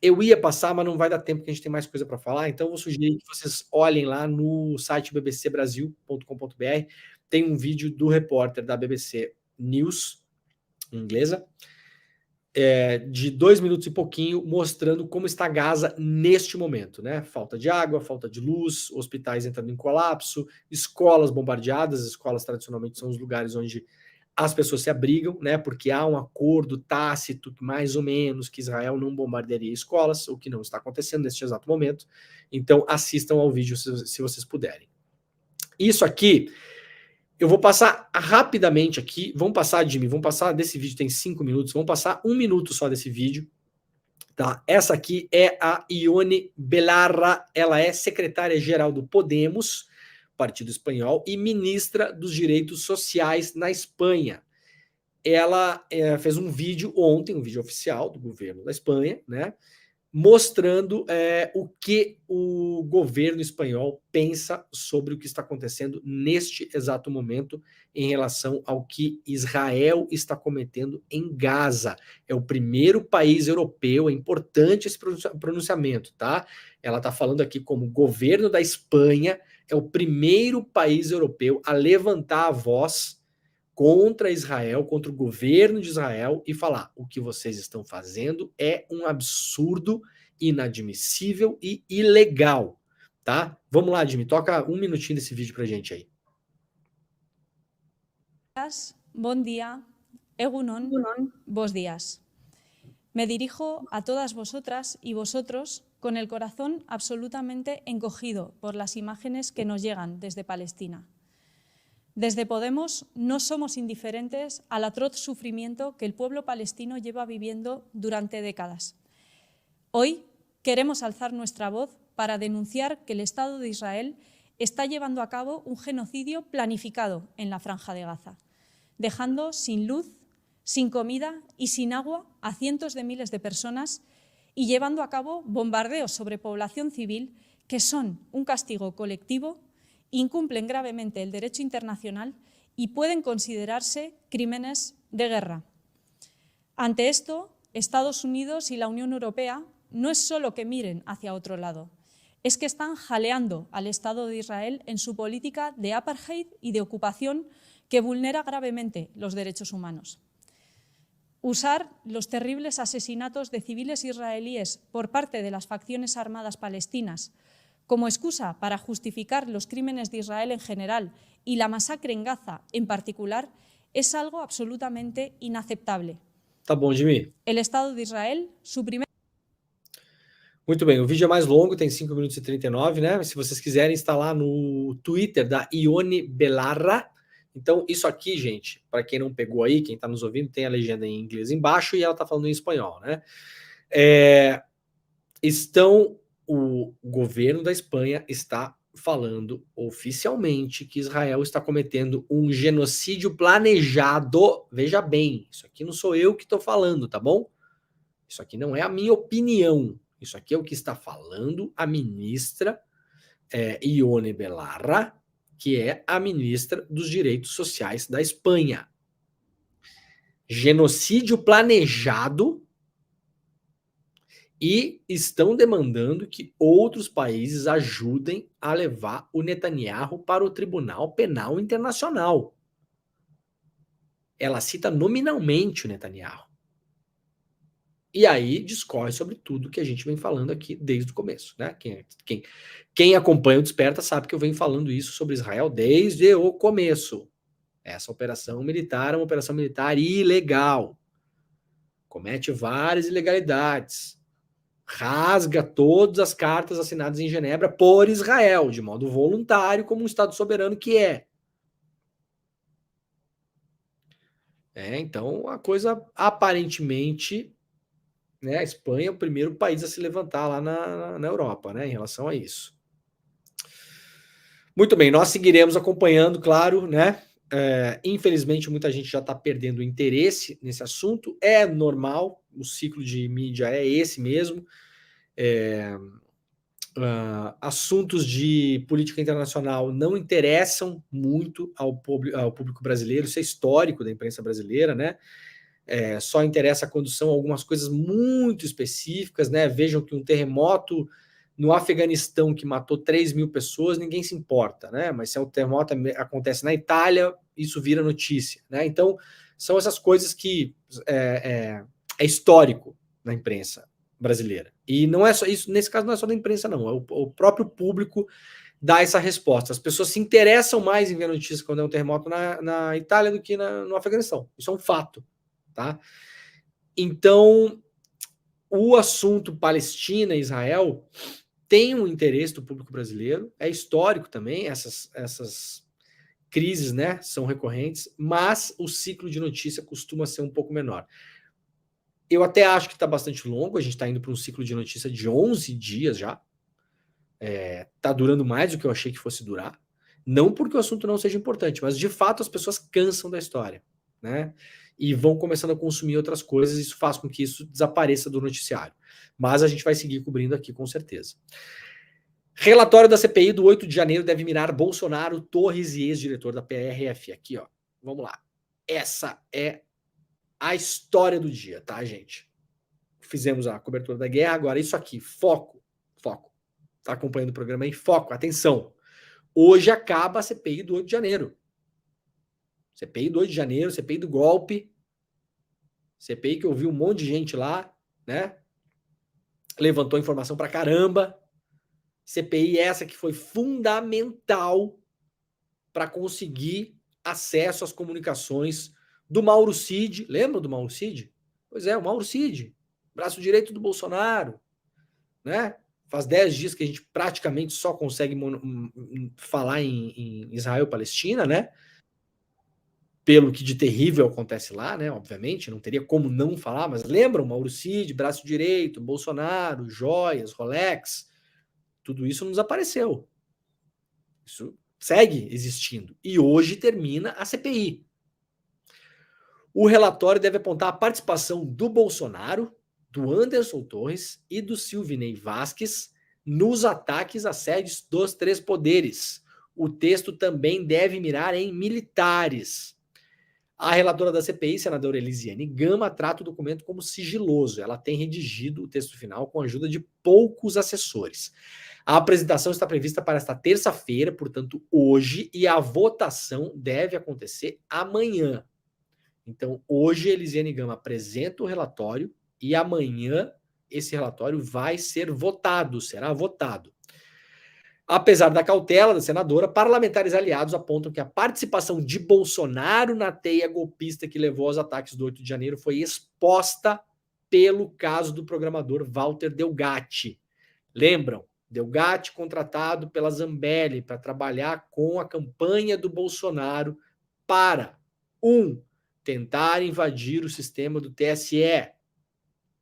[SPEAKER 1] Eu ia passar, mas não vai dar tempo, porque a gente tem mais coisa para falar. Então, eu vou sugerir que vocês olhem lá no site bbcbrasil.com.br. Tem um vídeo do repórter da BBC News, inglesa, de 2 minutos e pouquinho, mostrando como está Gaza neste momento, né? Falta de água, falta de luz, hospitais entrando em colapso, escolas bombardeadas. As escolas tradicionalmente são os lugares onde as pessoas se abrigam, né? Porque há um acordo tácito, mais ou menos, que Israel não bombardearia escolas, o que não está acontecendo neste exato momento. Então, assistam ao vídeo se vocês puderem. Isso aqui eu vou passar rapidamente aqui. Vamos passar, Jimmy, desse vídeo, tem 5 minutos, vamos passar 1 minuto só desse vídeo. Tá? Essa aqui é a Ione Belarra, ela é secretária-geral do Podemos, Partido Espanhol, e ministra dos Direitos Sociais na Espanha. Ela fez um vídeo ontem, um vídeo oficial do governo da Espanha, né? Mostrando o que o governo espanhol pensa sobre o que está acontecendo neste exato momento em relação ao que Israel está cometendo em Gaza. É o primeiro país europeu, é importante esse pronunciamento, tá? Ela está falando aqui como governo da Espanha é o primeiro país europeu a levantar a voz contra Israel, contra o governo de Israel e falar: o que vocês estão fazendo é um absurdo, inadmissível e ilegal, tá? Vamos lá, Jimmy, toca 1 minutinho desse vídeo pra gente aí.
[SPEAKER 4] Bom dia, Egunon, bos días. Me dirijo a todas vosotras y vosotros con el corazón absolutamente encogido por las imágenes que nos llegan desde Palestina. Desde Podemos no somos indiferentes al atroz sufrimiento que el pueblo palestino lleva viviendo durante décadas. Hoy queremos alzar nuestra voz para denunciar que el Estado de Israel está llevando a cabo un genocidio planificado en la Franja de Gaza, dejando sin luz, sin comida y sin agua a cientos de miles de personas y llevando a cabo bombardeos sobre población civil que son un castigo colectivo, incumplen gravemente el derecho internacional y pueden considerarse crímenes de guerra. Ante esto, Estados Unidos y la Unión Europea no es solo que miren hacia otro lado, es que están jaleando al Estado de Israel en su política de apartheid y de ocupación que vulnera gravemente los derechos humanos. Usar los terribles asesinatos de civiles israelíes por parte de las facciones armadas palestinas como excusa para justificar los crímenes de Israel en general y la masacre en Gaza en particular es algo absolutamente inaceptable.
[SPEAKER 1] Tá bom, Jimmy.
[SPEAKER 4] El Estado de Israel, su primer...
[SPEAKER 1] Muito bem, o vídeo é mais longo, tem 5 minutos e 39, né? Se vocês quiserem, está lá no Twitter da Ione Belarra. Então, isso aqui, gente, para quem não pegou aí, quem está nos ouvindo, tem a legenda em inglês embaixo e ela está falando em espanhol, né? O governo da Espanha está falando oficialmente que Israel está cometendo um genocídio planejado. Veja bem, isso aqui não sou eu que estou falando, tá bom? Isso aqui não é a minha opinião. Isso aqui é o que está falando a ministra Ione Belarra, que é a ministra dos Direitos Sociais da Espanha. Genocídio planejado, e estão demandando que outros países ajudem a levar o Netanyahu para o Tribunal Penal Internacional. Ela cita nominalmente o Netanyahu. E aí discorre sobre tudo que a gente vem falando aqui desde o começo, né? Quem acompanha o Desperta sabe que eu venho falando isso sobre Israel desde o começo. Essa operação militar é uma operação militar ilegal. Comete várias ilegalidades. Rasga todas as cartas assinadas em Genebra por Israel, de modo voluntário, como um Estado soberano que é. Então, a coisa aparentemente, né, a Espanha é o primeiro país a se levantar lá na Europa, né, em relação a isso. Muito bem, nós seguiremos acompanhando, claro, né? Infelizmente, muita gente já está perdendo o interesse nesse assunto. É normal, o ciclo de mídia é esse mesmo. Assuntos de política internacional não interessam muito ao público brasileiro, isso é histórico da imprensa brasileira, né? Só interessa quando são algumas coisas muito específicas, né? Vejam que um terremoto no Afeganistão que matou 3 mil pessoas, ninguém se importa, né? Mas se o terremoto acontece na Itália, isso vira notícia, né? Então, são essas coisas que é histórico na imprensa brasileira. E não é só isso, nesse caso não é só da imprensa, não. O próprio público dá essa resposta. As pessoas se interessam mais em ver notícias quando é um terremoto na Itália do que no Afeganistão. Isso é um fato, tá? Então, o assunto Palestina e Israel tem um interesse do público brasileiro, é histórico também, essas crises, né, são recorrentes, mas o ciclo de notícia costuma ser um pouco menor. Eu até acho que está bastante longo, a gente está indo para um ciclo de notícia de 11 dias já, está durando mais do que eu achei que fosse durar, não porque o assunto não seja importante, mas de fato as pessoas cansam da história, né, e vão começando a consumir outras coisas, isso faz com que isso desapareça do noticiário. Mas a gente vai seguir cobrindo aqui, com certeza. Relatório da CPI do 8 de janeiro deve mirar Bolsonaro, Torres e ex-diretor da PRF. Aqui, ó. Vamos lá. Essa é a história do dia, tá, gente? Fizemos a cobertura da guerra, agora isso aqui. Foco. Tá acompanhando o programa aí? Foco, atenção. Hoje acaba a CPI do 8 de janeiro. CPI do 8 de janeiro, CPI do golpe. CPI que eu vi um monte de gente lá, né? Levantou informação pra caramba. CPI essa que foi fundamental para conseguir acesso às comunicações do Mauro Cid. Lembra do Mauro Cid? Pois é, o Mauro Cid, braço direito do Bolsonaro, né? Faz 10 dias que a gente praticamente só consegue falar em Israel-Palestina, né? Pelo que de terrível acontece lá, né? Obviamente, não teria como não falar, mas lembram? Mauro Cid, braço direito, Bolsonaro, joias, Rolex, tudo isso não desapareceu. Isso segue existindo. E hoje termina a CPI. O relatório deve apontar a participação do Bolsonaro, do Anderson Torres e do Silvinei Vasquez nos ataques às sedes dos três poderes. O texto também deve mirar em militares. A relatora da CPI, senadora Elisiane Gama, trata o documento como sigiloso. Ela tem redigido o texto final com a ajuda de poucos assessores. A apresentação está prevista para esta terça-feira, portanto, hoje, e a votação deve acontecer amanhã. Então, hoje, Elisiane Gama apresenta o relatório e amanhã esse relatório vai ser votado, será votado. Apesar da cautela da senadora, parlamentares aliados apontam que a participação de Bolsonaro na teia golpista que levou aos ataques do 8 de janeiro foi exposta pelo caso do programador Walter Delgatti. Lembram? Delgatti contratado pela Zambelli para trabalhar com a campanha do Bolsonaro para, tentar invadir o sistema do TSE.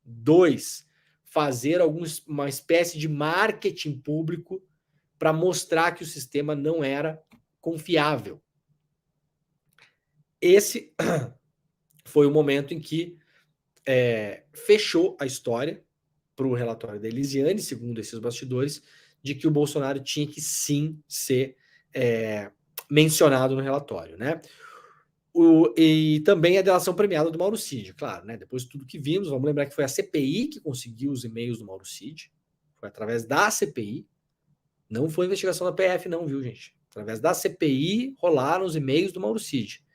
[SPEAKER 1] 2, fazer uma espécie de marketing público para mostrar que o sistema não era confiável. Esse foi o momento em que fechou a história para o relatório da Elisiane, segundo esses bastidores, de que o Bolsonaro tinha que sim ser mencionado no relatório, né? E também a delação premiada do Mauro Cid, claro, né? Depois de tudo que vimos, vamos lembrar que foi a CPI que conseguiu os e-mails do Mauro Cid, foi através da CPI, não foi investigação da PF não, viu, gente? Através da CPI rolaram os e-mails do Mauro Cid.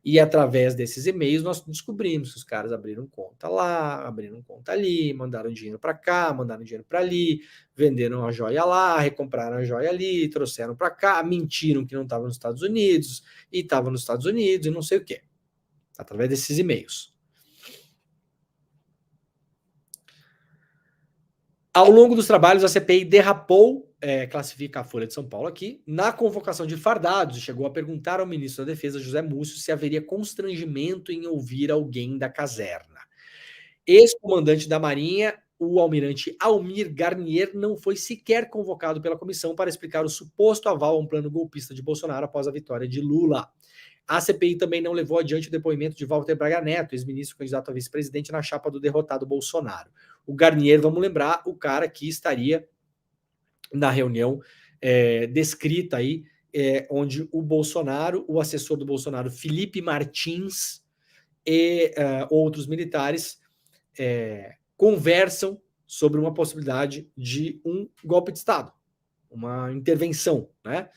[SPEAKER 1] E através desses e-mails nós descobrimos que os caras abriram conta lá, abriram conta ali, mandaram dinheiro para cá, mandaram dinheiro para ali, venderam a joia lá, recompraram a joia ali, trouxeram para cá, mentiram que não estava nos Estados Unidos e estava nos Estados Unidos e não sei o quê. Através desses e-mails. Ao longo dos trabalhos, a CPI derrapou, classifica a Folha de São Paulo aqui, na convocação de fardados, e chegou a perguntar ao ministro da Defesa, José Múcio, se haveria constrangimento em ouvir alguém da caserna. Ex-comandante da Marinha, o almirante Almir Garnier, não foi sequer convocado pela comissão para explicar o suposto aval a um plano golpista de Bolsonaro após a vitória de Lula. A CPI também não levou adiante o depoimento de Walter Braga Neto, ex-ministro candidato a vice-presidente na chapa do derrotado Bolsonaro. O Garnier, vamos lembrar, o cara que estaria na reunião descrita aí, onde o Bolsonaro, o assessor do Bolsonaro, Felipe Martins, e outros militares conversam sobre uma possibilidade de um golpe de Estado, uma intervenção, né?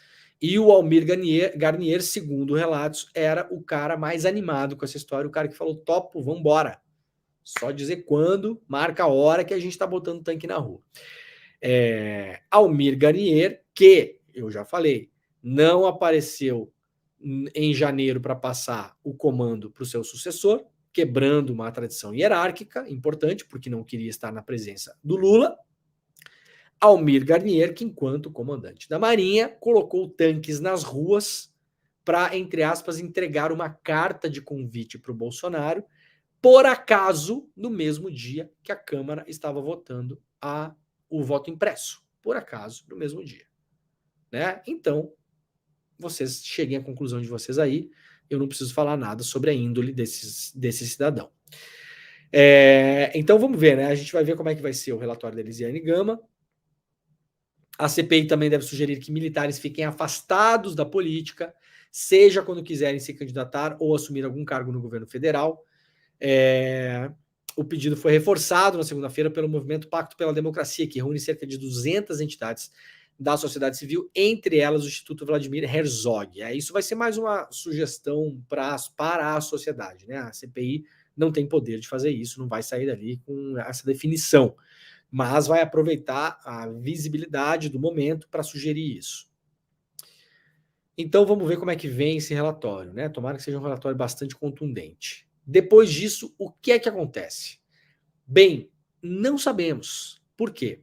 [SPEAKER 1] E o Almir Garnier, segundo relatos, era o cara mais animado com essa história, o cara que falou, topo, vambora. Só dizer quando, marca a hora que a gente está botando tanque na rua. Almir Garnier, que, eu já falei, não apareceu em janeiro para passar o comando para o seu sucessor, quebrando uma tradição hierárquica importante, porque não queria estar na presença do Lula. Almir Garnier, que enquanto comandante da Marinha, colocou tanques nas ruas para, entre aspas, entregar uma carta de convite para o Bolsonaro, por acaso, no mesmo dia que a Câmara estava votando o voto impresso. Por acaso, no mesmo dia. Né? Então, vocês cheguem à conclusão de vocês aí, eu não preciso falar nada sobre a índole desse cidadão. Então, vamos ver, né? A gente vai ver como é que vai ser o relatório da Elisiane Gama. A CPI também deve sugerir que militares fiquem afastados da política, seja quando quiserem se candidatar ou assumir algum cargo no governo federal. O pedido foi reforçado na segunda-feira pelo movimento Pacto pela Democracia, que reúne cerca de 200 entidades da sociedade civil, entre elas o Instituto Vladimir Herzog. Isso vai ser mais uma sugestão para a sociedade, né? A CPI não tem poder de fazer isso, não vai sair dali com essa definição, mas vai aproveitar a visibilidade do momento para sugerir isso. Então vamos ver como é que vem esse relatório, né? Tomara que seja um relatório bastante contundente. Depois disso, o que é que acontece? Bem, não sabemos. Por quê?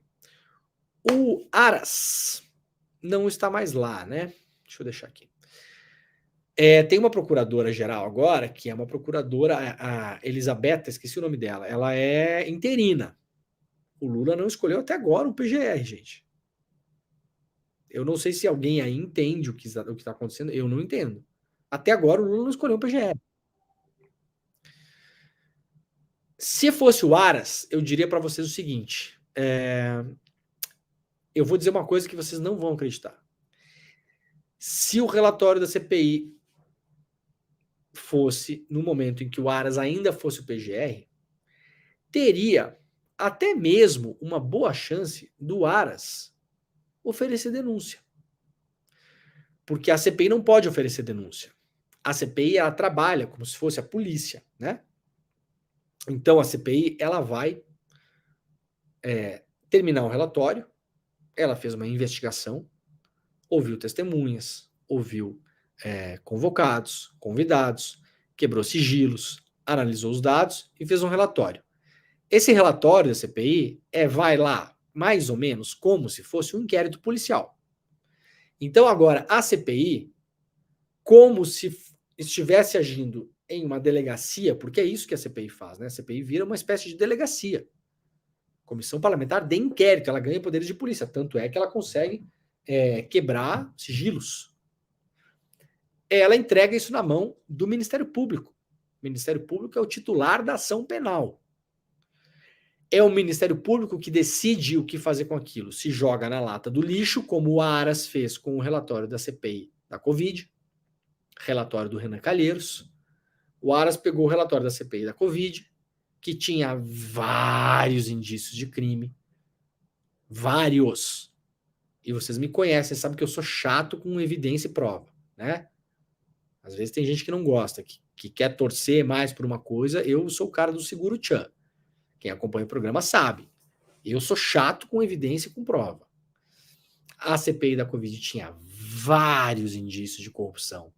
[SPEAKER 1] O Aras não está mais lá, né? Deixa eu deixar aqui. Tem uma procuradora-geral agora, que é uma procuradora, a Elisabetta, esqueci o nome dela, ela é interina. O Lula não escolheu até agora o PGR, gente. Eu não sei se alguém aí entende o que está acontecendo, eu não entendo. Até agora o Lula não escolheu o PGR. Se fosse o Aras, eu diria para vocês o seguinte, eu vou dizer uma coisa que vocês não vão acreditar. Se o relatório da CPI fosse no momento em que o Aras ainda fosse o PGR, teria até mesmo uma boa chance do Aras oferecer denúncia. Porque a CPI não pode oferecer denúncia. A CPI, ela trabalha como se fosse a polícia, né? Então, a CPI, ela vai terminar um relatório, ela fez uma investigação, ouviu testemunhas, ouviu convocados, convidados, quebrou sigilos, analisou os dados e fez um relatório. Esse relatório da CPI vai lá, mais ou menos, como se fosse um inquérito policial. Então, agora, a CPI, como se estivesse agindo em uma delegacia, porque é isso que a CPI faz, né? A CPI vira uma espécie de delegacia. Comissão Parlamentar de Inquérito, ela ganha poderes de polícia, tanto é que ela consegue quebrar sigilos. Ela entrega isso na mão do Ministério Público. O Ministério Público é o titular da ação penal. É o Ministério Público que decide o que fazer com aquilo. Se joga na lata do lixo, como o Aras fez com o relatório da CPI da Covid, relatório do Renan Calheiros. O Aras pegou o relatório da CPI da Covid, que tinha vários indícios de crime. Vários. E vocês me conhecem, sabem que eu sou chato com evidência e prova, né? Às vezes tem gente que não gosta, que quer torcer mais por uma coisa. Eu sou o cara do seguro tchan. Quem acompanha o programa sabe. Eu sou chato com evidência e com prova. A CPI da Covid tinha vários indícios de corrupção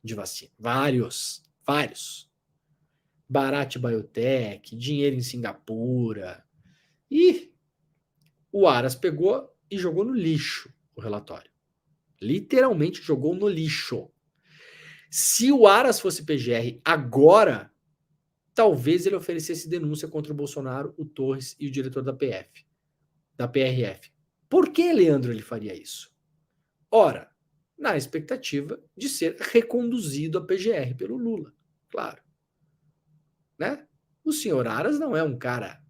[SPEAKER 1] de vacina. Vários. Bharat Biotech, dinheiro em Singapura. E o Aras pegou e jogou no lixo o relatório. Literalmente jogou no lixo. Se o Aras fosse PGR agora, talvez ele oferecesse denúncia contra o Bolsonaro, o Torres e o diretor da PRF. Por que, Leandro, ele faria isso? Ora, na expectativa de ser reconduzido a PGR pelo Lula, claro. Né? O senhor Aras não é um cara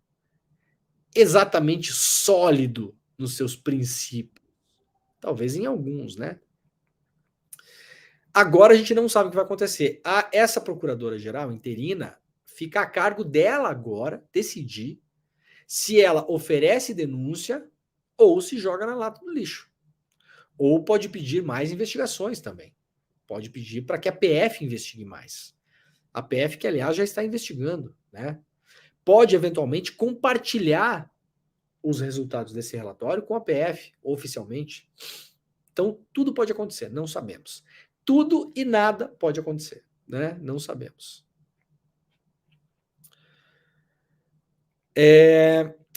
[SPEAKER 1] exatamente sólido nos seus princípios. Talvez em alguns, né? Agora a gente não sabe o que vai acontecer. Essa procuradora-geral interina fica a cargo dela agora decidir se ela oferece denúncia ou se joga na lata do lixo. Ou pode pedir mais investigações também. Pode pedir para que a PF investigue mais. A PF, que aliás já está investigando, né? Pode eventualmente compartilhar os resultados desse relatório com a PF, oficialmente. Então, tudo pode acontecer, não sabemos. Tudo e nada pode acontecer, né? Não sabemos.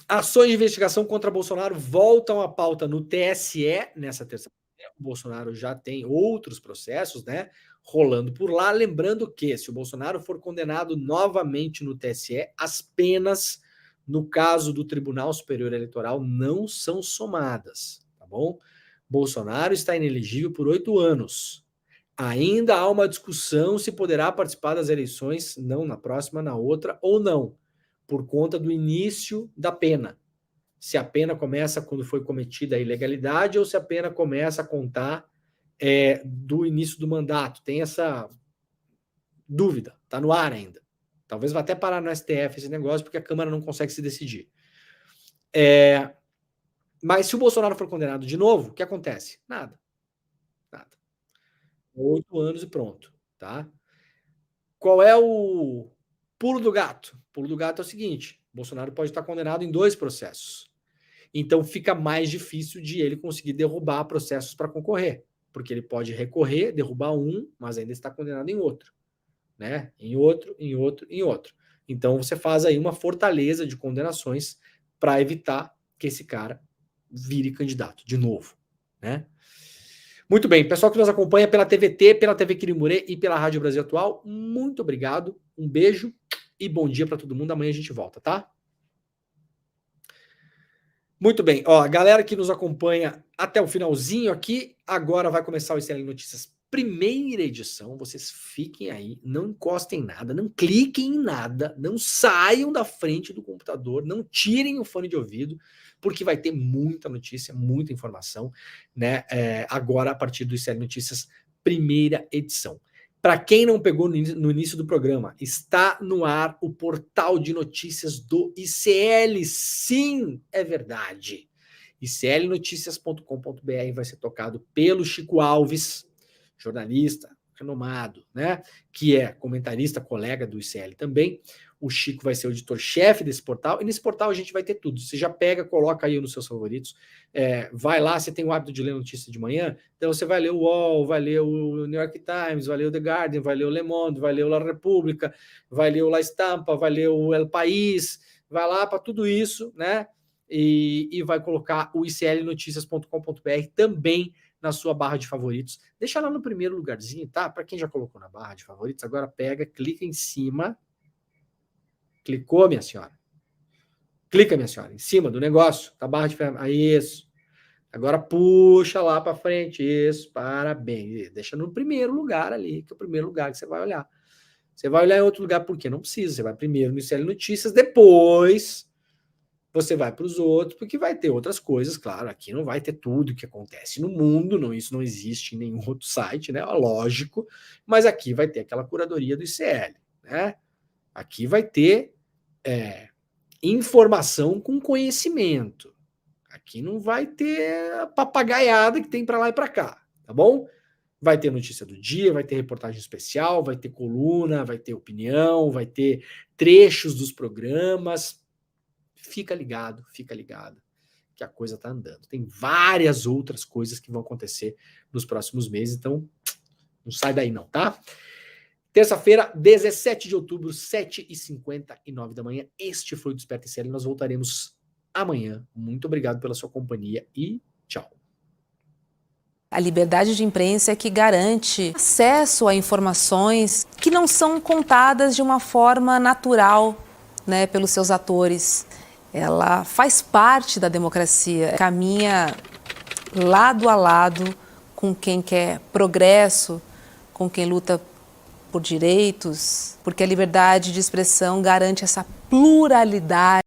[SPEAKER 1] Ações de investigação contra Bolsonaro voltam à pauta no TSE nessa terça-feira. O Bolsonaro já tem outros processos, né, rolando por lá. Lembrando que, se o Bolsonaro for condenado novamente no TSE, as penas, no caso do Tribunal Superior Eleitoral, não são somadas, tá bom? Bolsonaro está inelegível por 8 anos. Ainda há uma discussão se poderá participar das eleições, não na próxima, na outra, ou não, por conta do início da pena. Se a pena começa quando foi cometida a ilegalidade ou se a pena começa a contar do início do mandato. Tem essa dúvida, está no ar ainda. Talvez vá até parar no STF esse negócio, porque a Câmara não consegue se decidir. Mas se o Bolsonaro for condenado de novo, o que acontece? Nada. 8 anos e pronto, tá? Qual é o pulo do gato? O pulo do gato é o seguinte: Bolsonaro pode estar condenado em 2 processos. Então fica mais difícil de ele conseguir derrubar processos para concorrer, porque ele pode recorrer, derrubar um, mas ainda está condenado em outro, né? Em outro. Então você faz aí uma fortaleza de condenações para evitar que esse cara vire candidato de novo, né? Muito bem, pessoal que nos acompanha pela TVT, pela TV Quirimurê e pela Rádio Brasil Atual, muito obrigado, um beijo e bom dia para todo mundo. Amanhã a gente volta, tá? Muito bem, ó, a galera que nos acompanha até o finalzinho aqui, agora vai começar o ICL Notícias primeira edição, vocês fiquem aí, não encostem em nada, não cliquem em nada, não saiam da frente do computador, não tirem o fone de ouvido, porque vai ter muita notícia, muita informação, né? Agora, a partir do ICL Notícias, primeira edição. Para quem não pegou no início do programa, está no ar o portal de notícias do ICL. Sim, é verdade. iclnoticias.com.br vai ser tocado pelo Chico Alves, jornalista renomado, né? Que é comentarista, colega do ICL também. O Chico vai ser o editor-chefe desse portal, e nesse portal a gente vai ter tudo. Você já pega, coloca aí nos seus favoritos, vai lá, você tem o hábito de ler notícia de manhã, então você vai ler o UOL, vai ler o New York Times, vai ler o The Guardian, vai ler o Le Monde, vai ler o La República, vai ler o La Estampa, vai ler o El País, vai lá para tudo isso, né? E vai colocar o iclnoticias.com.br também na sua barra de favoritos. Deixa lá no primeiro lugarzinho, tá? Para quem já colocou na barra de favoritos, agora pega, clica em cima. Clicou, minha senhora? Clica, minha senhora, em cima do negócio, da barra de ferramenta. Isso. Agora puxa lá para frente. Isso, parabéns. Deixa no primeiro lugar ali, que é o primeiro lugar que você vai olhar. Você vai olhar em outro lugar, por quê? Não precisa. Você vai primeiro no ICL Notícias, depois você vai para os outros, porque vai ter outras coisas, claro. Aqui não vai ter tudo que acontece no mundo, não, isso não existe em nenhum outro site, né? Lógico. Mas aqui vai ter aquela curadoria do ICL, né? Aqui vai ter informação com conhecimento. Aqui não vai ter a papagaiada que tem para lá e para cá, tá bom? Vai ter notícia do dia, vai ter reportagem especial, vai ter coluna, vai ter opinião, vai ter trechos dos programas. Fica ligado, que a coisa tá andando. Tem várias outras coisas que vão acontecer nos próximos meses, então não sai daí não, tá? Terça-feira, 17 de outubro, 7h59 da manhã. Este foi o Desperta ICL. Nós voltaremos amanhã. Muito obrigado pela sua companhia e tchau.
[SPEAKER 5] A liberdade de imprensa é que garante acesso a informações que não são contadas de uma forma natural, né, pelos seus atores. Ela faz parte da democracia, caminha lado a lado com quem quer progresso, com quem luta por direitos, porque a liberdade de expressão garante essa pluralidade.